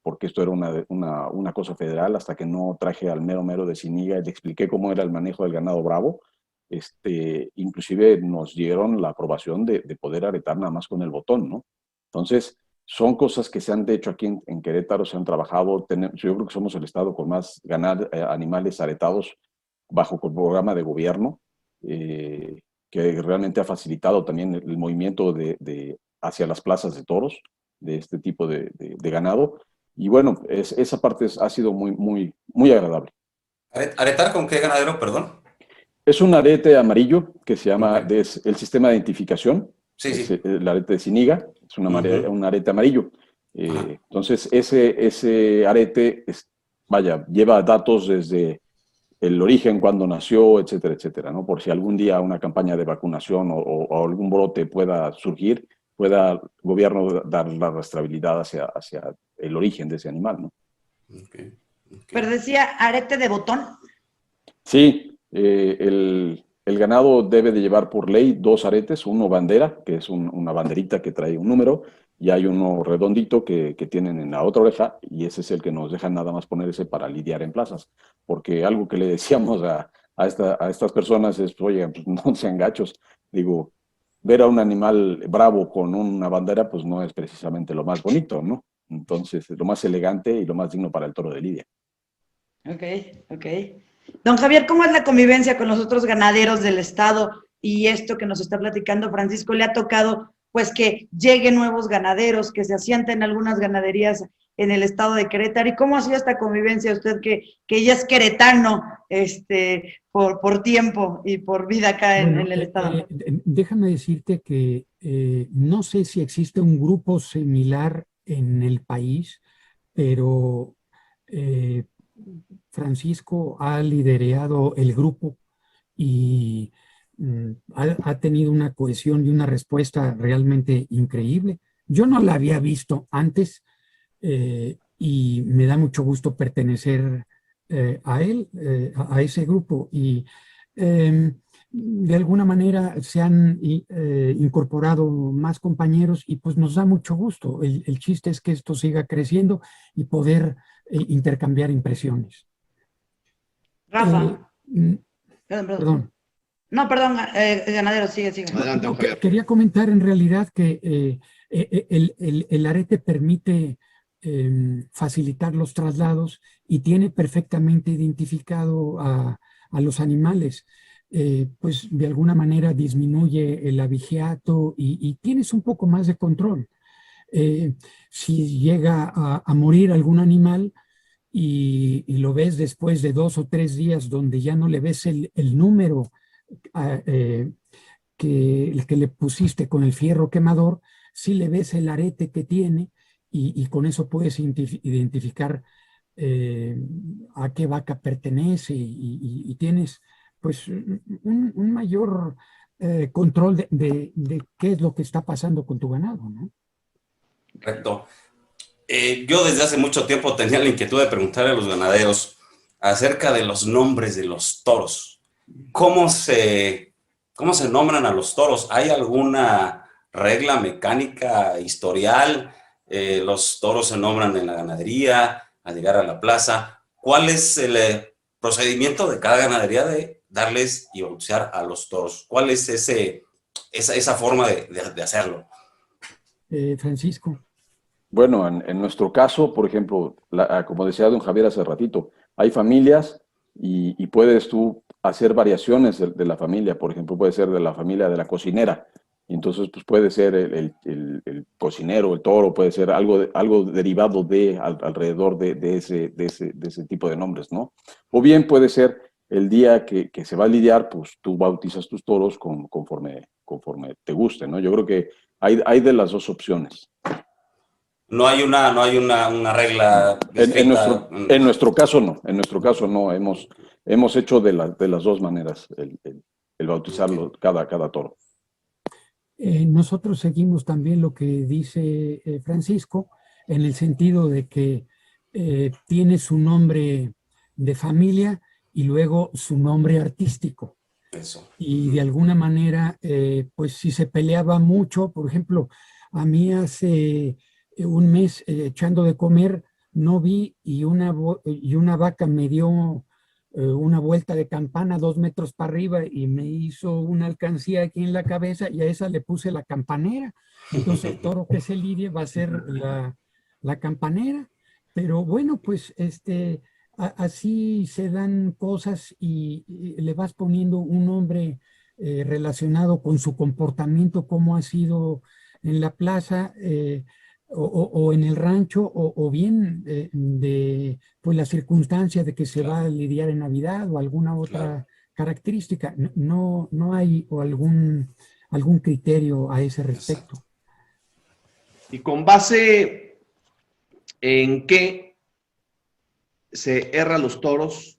porque esto era una cosa federal, hasta que no traje al mero de ciniga y le expliqué cómo era el manejo del ganado bravo. Inclusive nos dieron la aprobación de poder aretar nada más con el botón, ¿no? Entonces, son cosas que se han hecho aquí en Querétaro, se han trabajado. Yo creo que somos el estado con más animales aretados bajo el programa de gobierno, que realmente ha facilitado también el movimiento hacia las plazas de toros, de este tipo de ganado. Y bueno, esa parte ha sido muy, muy, muy agradable. ¿Aretar con qué ganadero, perdón? Es un arete amarillo que se llama, Okay. es el sistema de identificación. Sí, es sí. el arete de ciniga, es un arete amarillo. Entonces, ese arete, lleva datos desde el origen, cuándo nació, etcétera, etcétera, ¿no? Por si algún día una campaña de vacunación o algún brote pueda surgir, pueda el gobierno dar la rastreabilidad hacia el origen de ese animal, ¿no? Okay. Pero decía arete de botón. Sí, el ganado debe de llevar por ley 2 aretes, uno bandera, que es una banderita que trae un número, y hay uno redondito que tienen en la otra oreja, y ese es el que nos dejan nada más poner ese para lidiar en plazas. Porque algo que le decíamos a estas personas es, oye, pues no sean gachos. Digo, ver a un animal bravo con una bandera, pues no es precisamente lo más bonito, ¿no? Entonces, es lo más elegante y lo más digno para el toro de lidia. Ok. Don Javier, ¿cómo es la convivencia con los otros ganaderos del estado? Y esto que nos está platicando Francisco, ¿le ha tocado pues que lleguen nuevos ganaderos, que se asienten algunas ganaderías en el estado de Querétaro? ¿Y cómo ha sido esta convivencia usted que ya es queretano por tiempo y por vida acá en el estado? Déjame decirte que no sé si existe un grupo similar en el país, pero Francisco ha liderado el grupo y ha tenido una cohesión y una respuesta realmente increíble. Yo no la había visto antes, y me da mucho gusto pertenecer a él, a ese grupo. Y de alguna manera se han incorporado más compañeros y pues nos da mucho gusto. El chiste es que esto siga creciendo y poder intercambiar impresiones. Rafa. Perdón. No, perdón, Ganadero, sigue. Adelante, don Javier. Quería comentar en realidad que el arete permite facilitar los traslados y tiene perfectamente identificado a los animales. Pues de alguna manera disminuye el abigeato y tienes un poco más de control. Si llega a morir algún animal y lo ves después de 2 o 3 días donde ya no le ves el número que le pusiste con el fierro quemador, sí le ves el arete que tiene y con eso puedes identificar a qué vaca pertenece y tienes pues un mayor control de qué es lo que está pasando con tu ganado, ¿no? Correcto. Yo desde hace mucho tiempo tenía la inquietud de preguntarle a los ganaderos acerca de los nombres de los toros. ¿Cómo se nombran a los toros? ¿Hay alguna regla mecánica, historial? ¿Los toros se nombran en la ganadería al llegar a la plaza? ¿Cuál es el procedimiento de cada ganadería de darles y bautizar a los toros? ¿Cuál es esa forma de hacerlo? Francisco. Bueno, en nuestro caso, por ejemplo, como decía don Javier hace ratito, hay familias y puedes tú hacer variaciones de la familia. Por ejemplo, puede ser de la familia de la cocinera. Y entonces, pues puede ser el cocinero, el toro, puede ser algo derivado alrededor de ese tipo de nombres, ¿no? O bien puede ser el día que se va a lidiar, pues tú bautizas tus toros conforme te guste, ¿no? Yo creo que hay de las dos opciones. No hay una regla escrita. En nuestro caso no, hemos hecho de las dos maneras el bautizarlo, cada toro. Nosotros seguimos también lo que dice Francisco, en el sentido de que tiene su nombre de familia y luego su nombre artístico. Eso. Y de alguna manera, pues si se peleaba mucho, por ejemplo, a mí hace un mes echando de comer, no vi y una vaca me dio una vuelta de campana 2 metros para arriba y me hizo una alcancía aquí en la cabeza y a esa le puse la campanera. Entonces el toro que se lidie va a ser la campanera. Pero bueno, pues así se dan cosas y le vas poniendo un nombre relacionado con su comportamiento, cómo ha sido en la plaza, o en el rancho, o bien pues la circunstancia de que se va a lidiar en Navidad o alguna otra característica. No hay algún criterio a ese respecto. Exacto. ¿Y con base en qué se herra los toros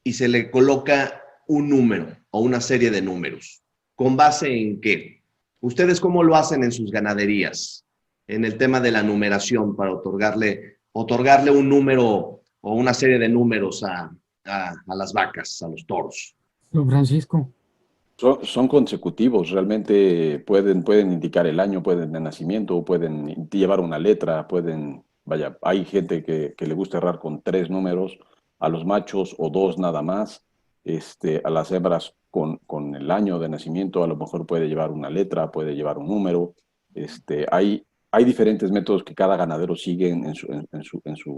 y se le coloca un número o una serie de números? ¿Con base en qué? ¿Ustedes cómo lo hacen en sus ganaderías? En el tema de la numeración para otorgarle un número o una serie de números a las vacas, a los toros. Don Francisco. Son consecutivos, realmente pueden indicar el año, pueden de nacimiento, pueden llevar una letra, hay gente que le gusta errar con 3 números, a los machos o 2 nada más, a las hembras con el año de nacimiento a lo mejor puede llevar una letra, puede llevar un número, hay diferentes métodos que cada ganadero sigue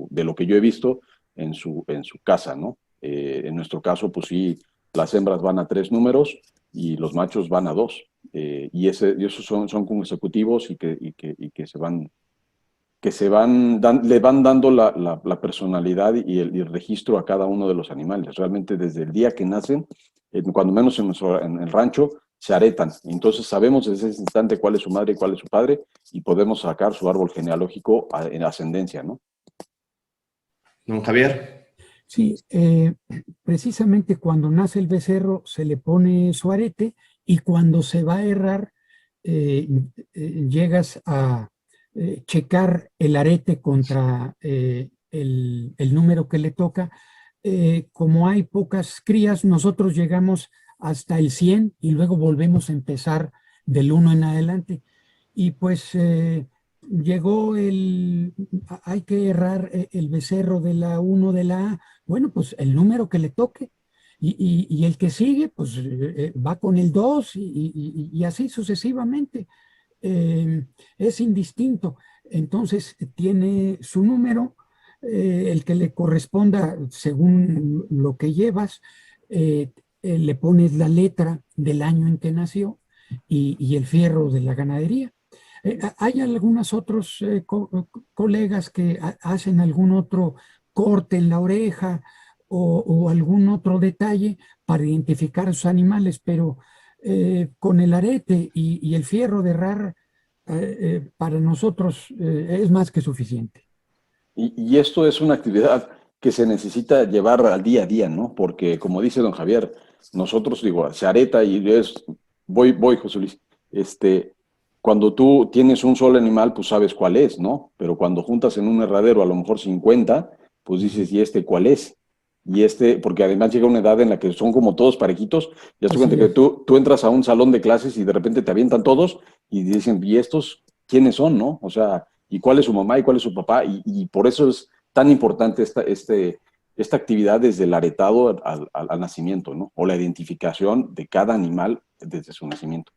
de lo que yo he visto en su casa, ¿no? En nuestro caso, pues sí, las hembras van a 3 números y los machos van a 2. Y esos son consecutivos y que le van dando la personalidad y el registro a cada uno de los animales. Realmente desde el día que nacen, cuando menos en el rancho, se aretan. Entonces sabemos desde ese instante cuál es su madre y cuál es su padre y podemos sacar su árbol genealógico en ascendencia, ¿no? Don Javier. Sí, precisamente cuando nace el becerro se le pone su arete y cuando se va a herrar llegas a checar el arete contra el número que le toca. Como hay pocas crías, nosotros llegamos hasta el 100 y luego volvemos a empezar del 1 en adelante. Y pues llegó hay que errar el becerro de la 1 de la A, bueno, pues el número que le toque. Y el que sigue, pues va con el 2 y así sucesivamente. Es indistinto. Entonces tiene su número, el que le corresponda según lo que llevas, le pones la letra del año en que nació y el fierro de la ganadería. Hay algunos otros colegas que hacen algún otro corte en la oreja o algún otro detalle para identificar a sus animales, pero con el arete y el fierro de herrar, para nosotros es más que suficiente. Y esto es una actividad que se necesita llevar al día a día, ¿no? Porque, como dice don Javier, nosotros, digo, se areta y voy, José Luis, cuando tú tienes un solo animal, pues sabes cuál es, ¿no? Pero cuando juntas en un herradero a lo mejor 50, pues dices, ¿y cuál es? Y porque además llega una edad en la que son como todos parejitos, ya se cuenta que tú entras a un salón de clases y de repente te avientan todos y dicen, ¿y estos quiénes son, no? O sea, ¿y cuál es su mamá y cuál es su papá? Y por eso es tan importante esta actividad desde el aretado al nacimiento, ¿no? O la identificación de cada animal desde su nacimiento.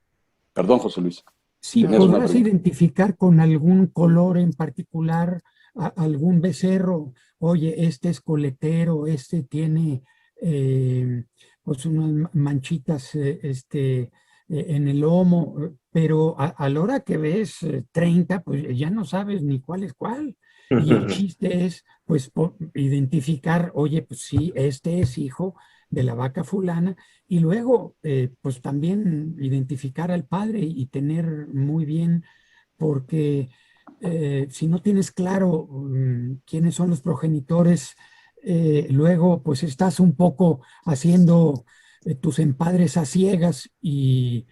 Perdón, José Luis. Sí, podrás identificar con algún color en particular algún becerro. Oye, este es coletero, este tiene pues unas manchitas en el lomo, pero a la hora que ves 30, pues ya no sabes ni cuál es cuál. Y el chiste es, pues, identificar, oye, pues sí, este es hijo de la vaca fulana, y luego, pues también identificar al padre y tener muy bien, porque si no tienes claro quiénes son los progenitores, luego pues estás un poco haciendo tus empadres a ciegas y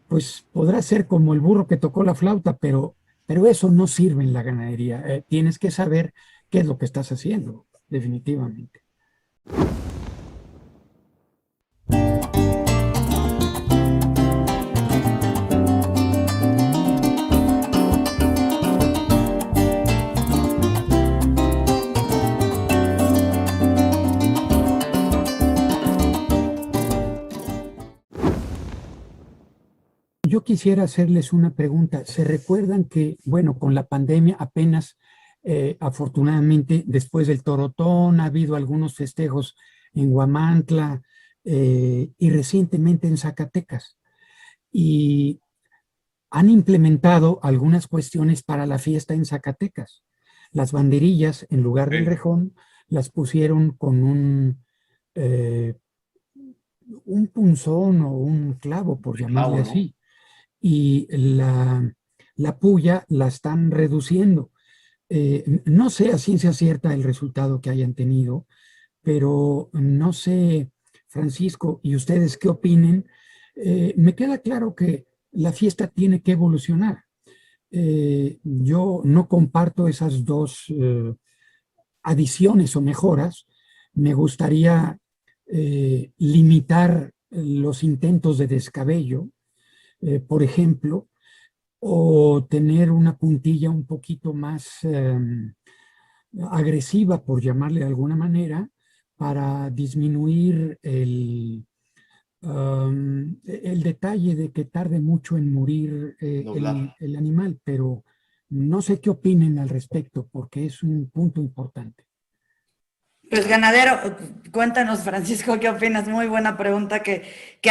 pues podrá ser como el burro que tocó la flauta, pero eso no sirve en la ganadería. Tienes que saber qué es lo que estás haciendo, definitivamente. Yo quisiera hacerles una pregunta. ¿Se recuerdan que, bueno, con la pandemia apenas, afortunadamente, después del Torotón, ha habido algunos festejos en Huamantla y recientemente en Zacatecas? Y han implementado algunas cuestiones para la fiesta en Zacatecas. Las banderillas, en lugar del rejón, las pusieron con un punzón o un clavo, por llamarle así. Y la puya la están reduciendo. No sé a ciencia cierta el resultado que hayan tenido, pero no sé, Francisco, y ustedes qué opinen. Me queda claro que la fiesta tiene que evolucionar. Yo no comparto esas dos adiciones o mejoras. Me gustaría limitar los intentos de descabello, por ejemplo, o tener una puntilla un poquito más agresiva, por llamarle de alguna manera, para disminuir el detalle de que tarde mucho en morir el animal, pero no sé qué opinen al respecto, porque es un punto importante. Pues ganadero, cuéntanos, Francisco, ¿qué opinas? Muy buena pregunta que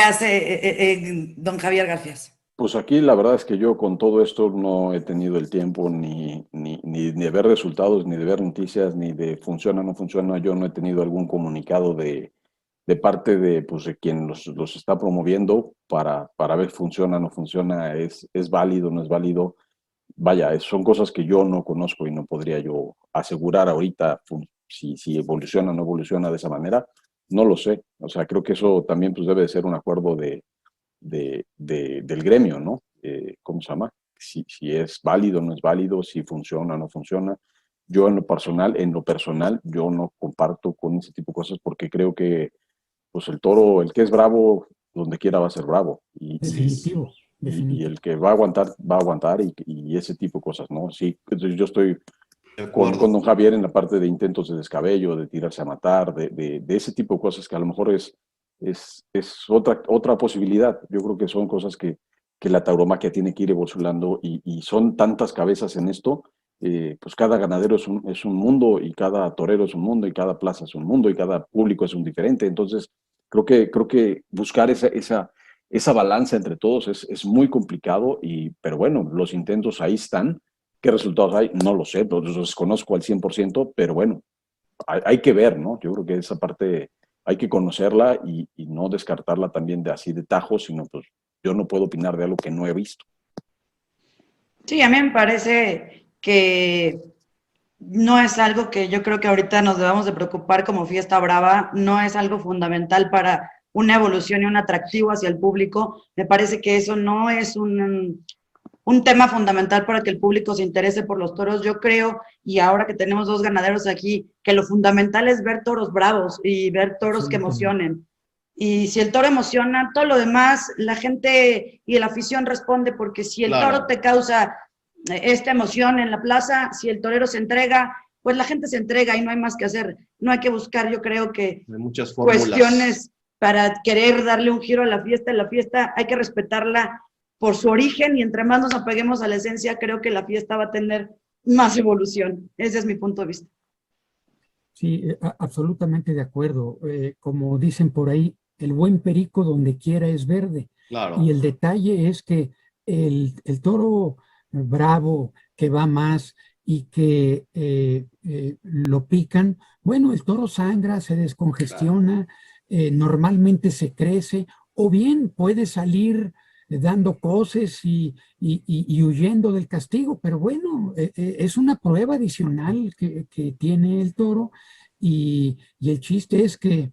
hace don Javier Garcías. Pues aquí la verdad es que yo con todo esto no he tenido el tiempo ni de ver resultados, ni de ver noticias, ni de funciona o no funciona. Yo no he tenido algún comunicado de parte de, pues, de quien los está promoviendo para ver funciona o no funciona, es válido o no es válido. Vaya, son cosas que yo no conozco y no podría yo asegurar ahorita si evoluciona o no evoluciona de esa manera. No lo sé. O sea, creo que eso también pues, debe de ser un acuerdo del gremio, ¿no? ¿Cómo se llama? si es válido o no es válido, si funciona o no funciona. Yo en lo personal, yo no comparto con ese tipo de cosas porque creo que pues el toro, el que es bravo, donde quiera va a ser bravo. Definitivo, Y definitivo. el que va a aguantar y ese tipo de cosas, ¿no? Sí, entonces yo estoy De con acuerdo. don Javier en la parte de intentos de descabello, de tirarse a matar, de ese tipo de cosas que a lo mejor es otra posibilidad. Yo creo que son cosas que la tauromaquia tiene que ir evolucionando y son tantas cabezas en esto, pues cada ganadero es un mundo y cada torero es un mundo y cada plaza es un mundo y cada público es un diferente. Entonces, creo que buscar esa balanza entre todos es muy complicado, pero bueno, los intentos ahí están. ¿Qué resultados hay? No lo sé, los desconozco al 100%, pero bueno, hay que ver, ¿no? Yo creo que esa parte hay que conocerla y no descartarla también de así de tajo, sino pues yo no puedo opinar de algo que no he visto. Sí, a mí me parece que no es algo que yo creo que ahorita nos debamos de preocupar como Fiesta Brava, no es algo fundamental para una evolución y un atractivo hacia el público. Me parece que eso no es un tema fundamental para que el público se interese por los toros. Yo creo, y ahora que tenemos dos ganaderos aquí, que lo fundamental es ver toros bravos y ver toros que emocionen. Y si el toro emociona, todo lo demás, la gente y la afición responde, porque si el toro te causa esta emoción en la plaza, si el torero se entrega, pues la gente se entrega y no hay más que hacer. No hay que buscar, yo creo que Hay muchas fórmulas. cuestiones para querer darle un giro a la fiesta hay que respetarla por su origen y entre más nos apeguemos a la esencia, creo que la fiesta va a tener más evolución. Ese es mi punto de vista. Sí, absolutamente de acuerdo. Como dicen por ahí, el buen perico donde quiera es verde. Claro. Y el detalle es que el toro bravo que va más y que lo pican, bueno, el toro sangra, se descongestiona, normalmente se crece, o bien puede salir dando coces y huyendo del castigo, pero bueno, es una prueba adicional que tiene el toro y el chiste es que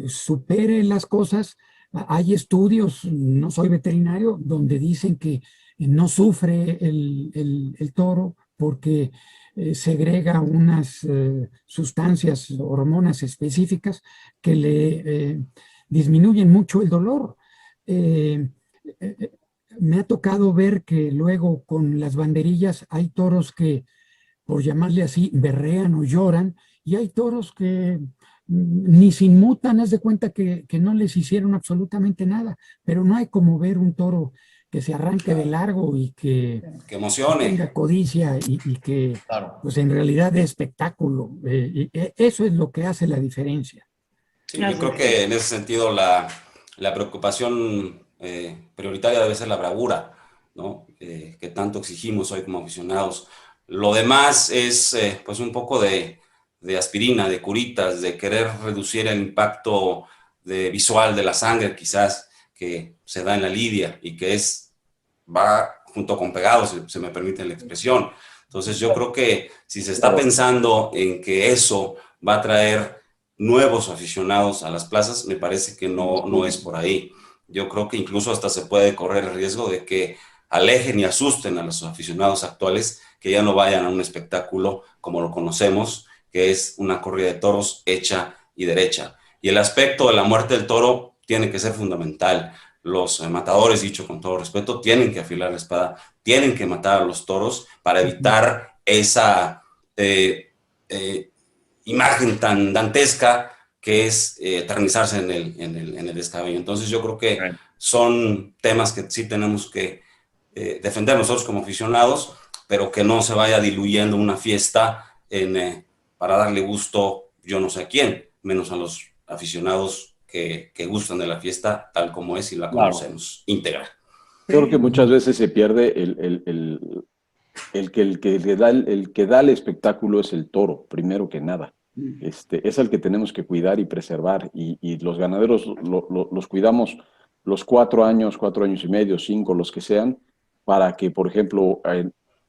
supere las cosas. Hay estudios, no soy veterinario, donde dicen que no sufre el toro porque segrega unas sustancias, hormonas específicas que le disminuyen mucho el dolor. Me ha tocado ver que luego con las banderillas hay toros que, por llamarle así, berrean o lloran, y hay toros que ni se inmutan, haz de cuenta que no les hicieron absolutamente nada, pero no hay como ver un toro que se arranque de largo y que emocione. tenga codicia y que Claro. pues en realidad es espectáculo. Eso es lo que hace la diferencia. Sí, yo creo que en ese sentido la preocupación prioritaria debe ser la bravura, ¿no? Que tanto exigimos hoy como aficionados. Lo demás es pues un poco de aspirina, de curitas, de querer reducir el impacto visual de la sangre quizás que se da en la lidia y que va junto con pegado, si se me permite la expresión. Entonces yo creo que si se está pensando en que eso va a traer nuevos aficionados a las plazas, me parece que no es por ahí. Yo creo que incluso hasta se puede correr el riesgo de que alejen y asusten a los aficionados actuales, que ya no vayan a un espectáculo como lo conocemos, que es una corrida de toros hecha y derecha. Y el aspecto de la muerte del toro tiene que ser fundamental. Los matadores, dicho con todo respeto, tienen que afilar la espada, tienen que matar a los toros para evitar esa imagen tan dantesca que es eternizarse en el descabello. Entonces yo creo que son temas que sí tenemos que defender nosotros como aficionados, pero que no se vaya diluyendo una fiesta para darle gusto yo no sé a quién, menos a los aficionados que gustan de la fiesta tal como es y la conocemos íntegra. Yo creo que muchas veces se pierde el que da el espectáculo es el toro, primero que nada. Es el que tenemos que cuidar y preservar, y los ganaderos los cuidamos los 4 años, 4 años y medio, 5, los que sean, para que, por ejemplo,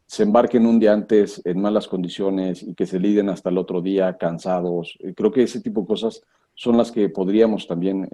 se embarquen un día antes en malas condiciones y que se lidien hasta el otro día cansados. Creo que ese tipo de cosas son las que podríamos también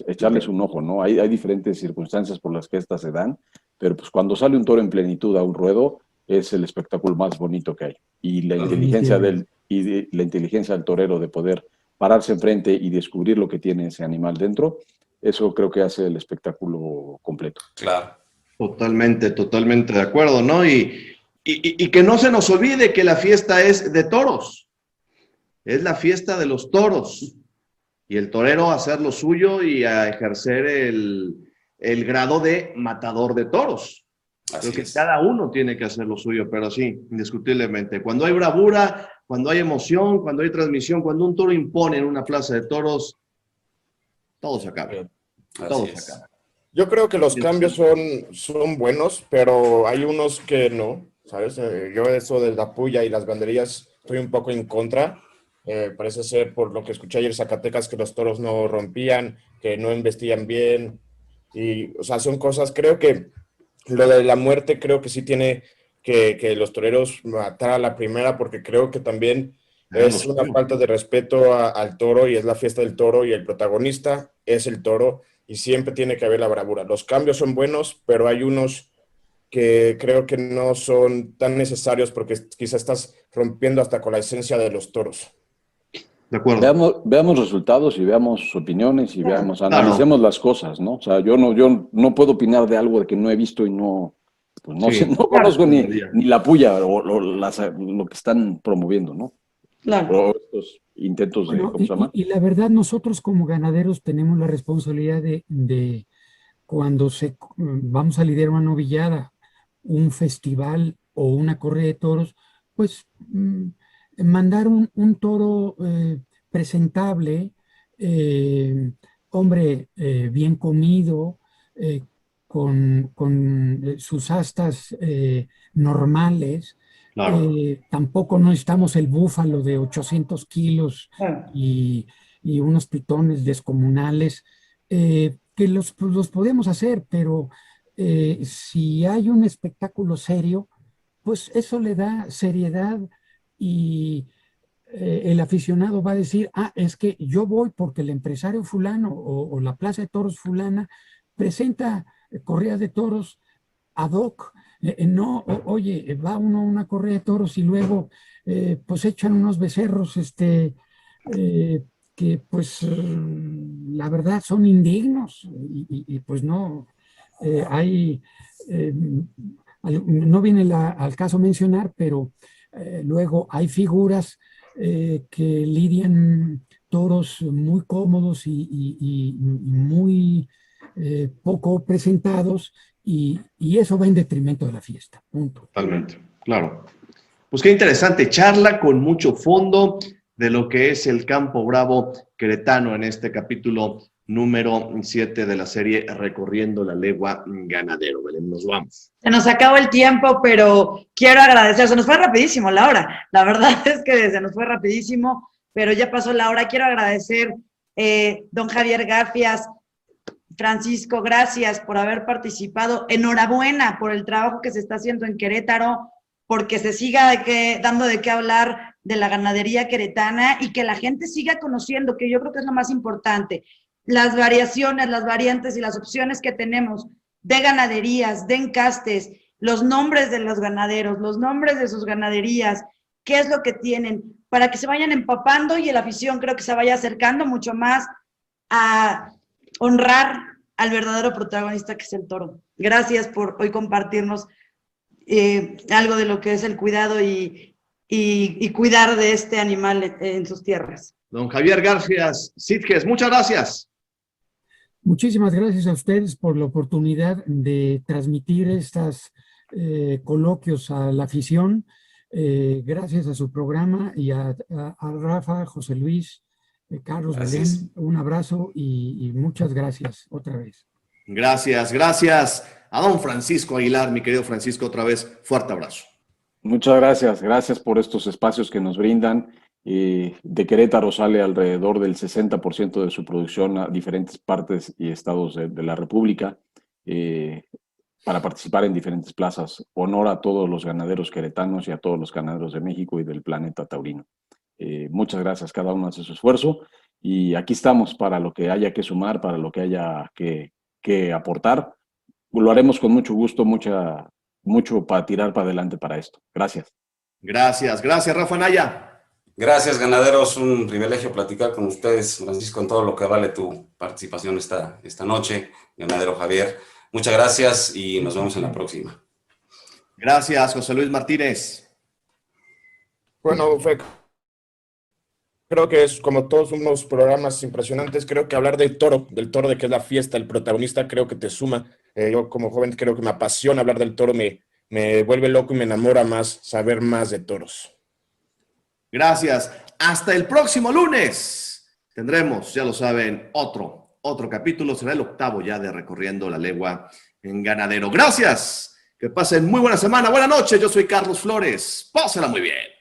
echarles un ojo, ¿no? Hay diferentes circunstancias por las que estas se dan, pero pues cuando sale un toro en plenitud a un ruedo, es el espectáculo más bonito que hay. Y la inteligencia la inteligencia del torero de poder pararse enfrente y descubrir lo que tiene ese animal dentro, eso creo que hace el espectáculo completo. Claro. Totalmente, totalmente de acuerdo, ¿no? Y que no se nos olvide que la fiesta es de toros. Es la fiesta de los toros. Y el torero a hacer lo suyo y a ejercer el grado de matador de toros. Creo que cada uno tiene que hacer lo suyo, pero sí, indiscutiblemente. Cuando hay bravura, cuando hay emoción, cuando hay transmisión, cuando un toro impone en una plaza de toros, todo se acaba. Todo se acaba. Yo creo que los cambios son buenos, pero hay unos que no, ¿sabes? Yo eso de la puya y las banderillas estoy un poco en contra. Parece ser, por lo que escuché ayer en Zacatecas, que los toros no rompían, que no embestían bien. Y, o sea, son cosas, creo que lo de la muerte, creo que sí tiene que los toreros matar a la primera, porque creo que también es una falta de respeto al toro, y es la fiesta del toro, y el protagonista es el toro, y siempre tiene que haber la bravura. Los cambios son buenos, pero hay unos que creo que no son tan necesarios, porque quizás estás rompiendo hasta con la esencia de los toros. De acuerdo. Veamos resultados y veamos opiniones y analicemos las cosas, ¿no? O sea, yo no puedo opinar de algo de que no he visto y no conozco ni la puya o lo que están promoviendo, ¿no? Claro. O estos intentos de, Bueno, ¿cómo se llama? y la verdad, nosotros como ganaderos tenemos la responsabilidad de cuando vamos a lidiar una novillada, un festival o una corrida de toros, pues mandar un toro presentable, hombre, bien comido, con sus astas normales. Claro. Tampoco no estamos el búfalo de 800 kilos y unos pitones descomunales, que los podemos hacer, pero si hay un espectáculo serio, pues eso le da seriedad, y el aficionado va a decir, es que yo voy porque el empresario fulano o la plaza de toros fulana presenta corridas de toros ad hoc. No, oye, va uno a una corrida de toros y luego pues echan unos becerros que pues la verdad son indignos, y pues no, no viene al caso mencionar, pero luego hay figuras que lidian toros muy cómodos y muy poco presentados, y eso va en detrimento de la fiesta. Punto. Totalmente, claro. Pues qué interesante charla con mucho fondo de lo que es el Campo Bravo queretano en este capítulo número 7 de la serie Recorriendo la Legua Ganadero. Belén, nos vamos. Se nos acabó el tiempo, pero quiero agradecer. Se nos fue rapidísimo la hora. La verdad es que se nos fue rapidísimo, pero ya pasó la hora. Quiero agradecer don Javier Garfias, Francisco, gracias por haber participado. Enhorabuena por el trabajo que se está haciendo en Querétaro, porque se siga dando de qué hablar de la ganadería queretana y que la gente siga conociendo, que yo creo que es lo más importante. Las variaciones, las variantes y las opciones que tenemos de ganaderías, de encastes, los nombres de los ganaderos, los nombres de sus ganaderías, qué es lo que tienen, para que se vayan empapando y la afición creo que se vaya acercando mucho más a honrar al verdadero protagonista que es el toro. Gracias por hoy compartirnos algo de lo que es el cuidado y cuidar de este animal en sus tierras. Don Javier Garfias Sitges, muchas gracias. Muchísimas gracias a ustedes por la oportunidad de transmitir estos coloquios a la afición. Gracias a su programa y a Rafa, José Luis, Carlos, Belén, un abrazo y muchas gracias otra vez. Gracias, gracias a don Francisco Aguilar, mi querido Francisco, otra vez, fuerte abrazo. Muchas gracias, gracias por estos espacios que nos brindan. De Querétaro sale alrededor del 60% de su producción a diferentes partes y estados de la República para participar en diferentes plazas. Honor a todos los ganaderos queretanos y a todos los ganaderos de México y del planeta taurino. Muchas gracias, cada uno hace su esfuerzo y aquí estamos para lo que haya que sumar, para lo que haya que aportar. lo haremos con mucho gusto, mucho para tirar para adelante para esto. Gracias. Gracias, Rafa Naya. Gracias, ganaderos. Un privilegio platicar con ustedes, Francisco, en todo lo que vale tu participación esta noche. Ganadero Javier, muchas gracias y nos vemos en la próxima. Gracias, José Luis Martínez. Bueno, creo que es como todos unos programas impresionantes. Creo que hablar del toro de que es la fiesta, el protagonista, creo que te suma. Yo como joven creo que me apasiona hablar del toro, me vuelve loco y me enamora más saber más de toros. Gracias. Hasta el próximo lunes. Tendremos, ya lo saben, otro capítulo. Será el 8º ya de Recorriendo la Legua en Ganadero. Gracias. Que pasen muy buena semana. Buenas noches. Yo soy Carlos Flores. Pásenla muy bien.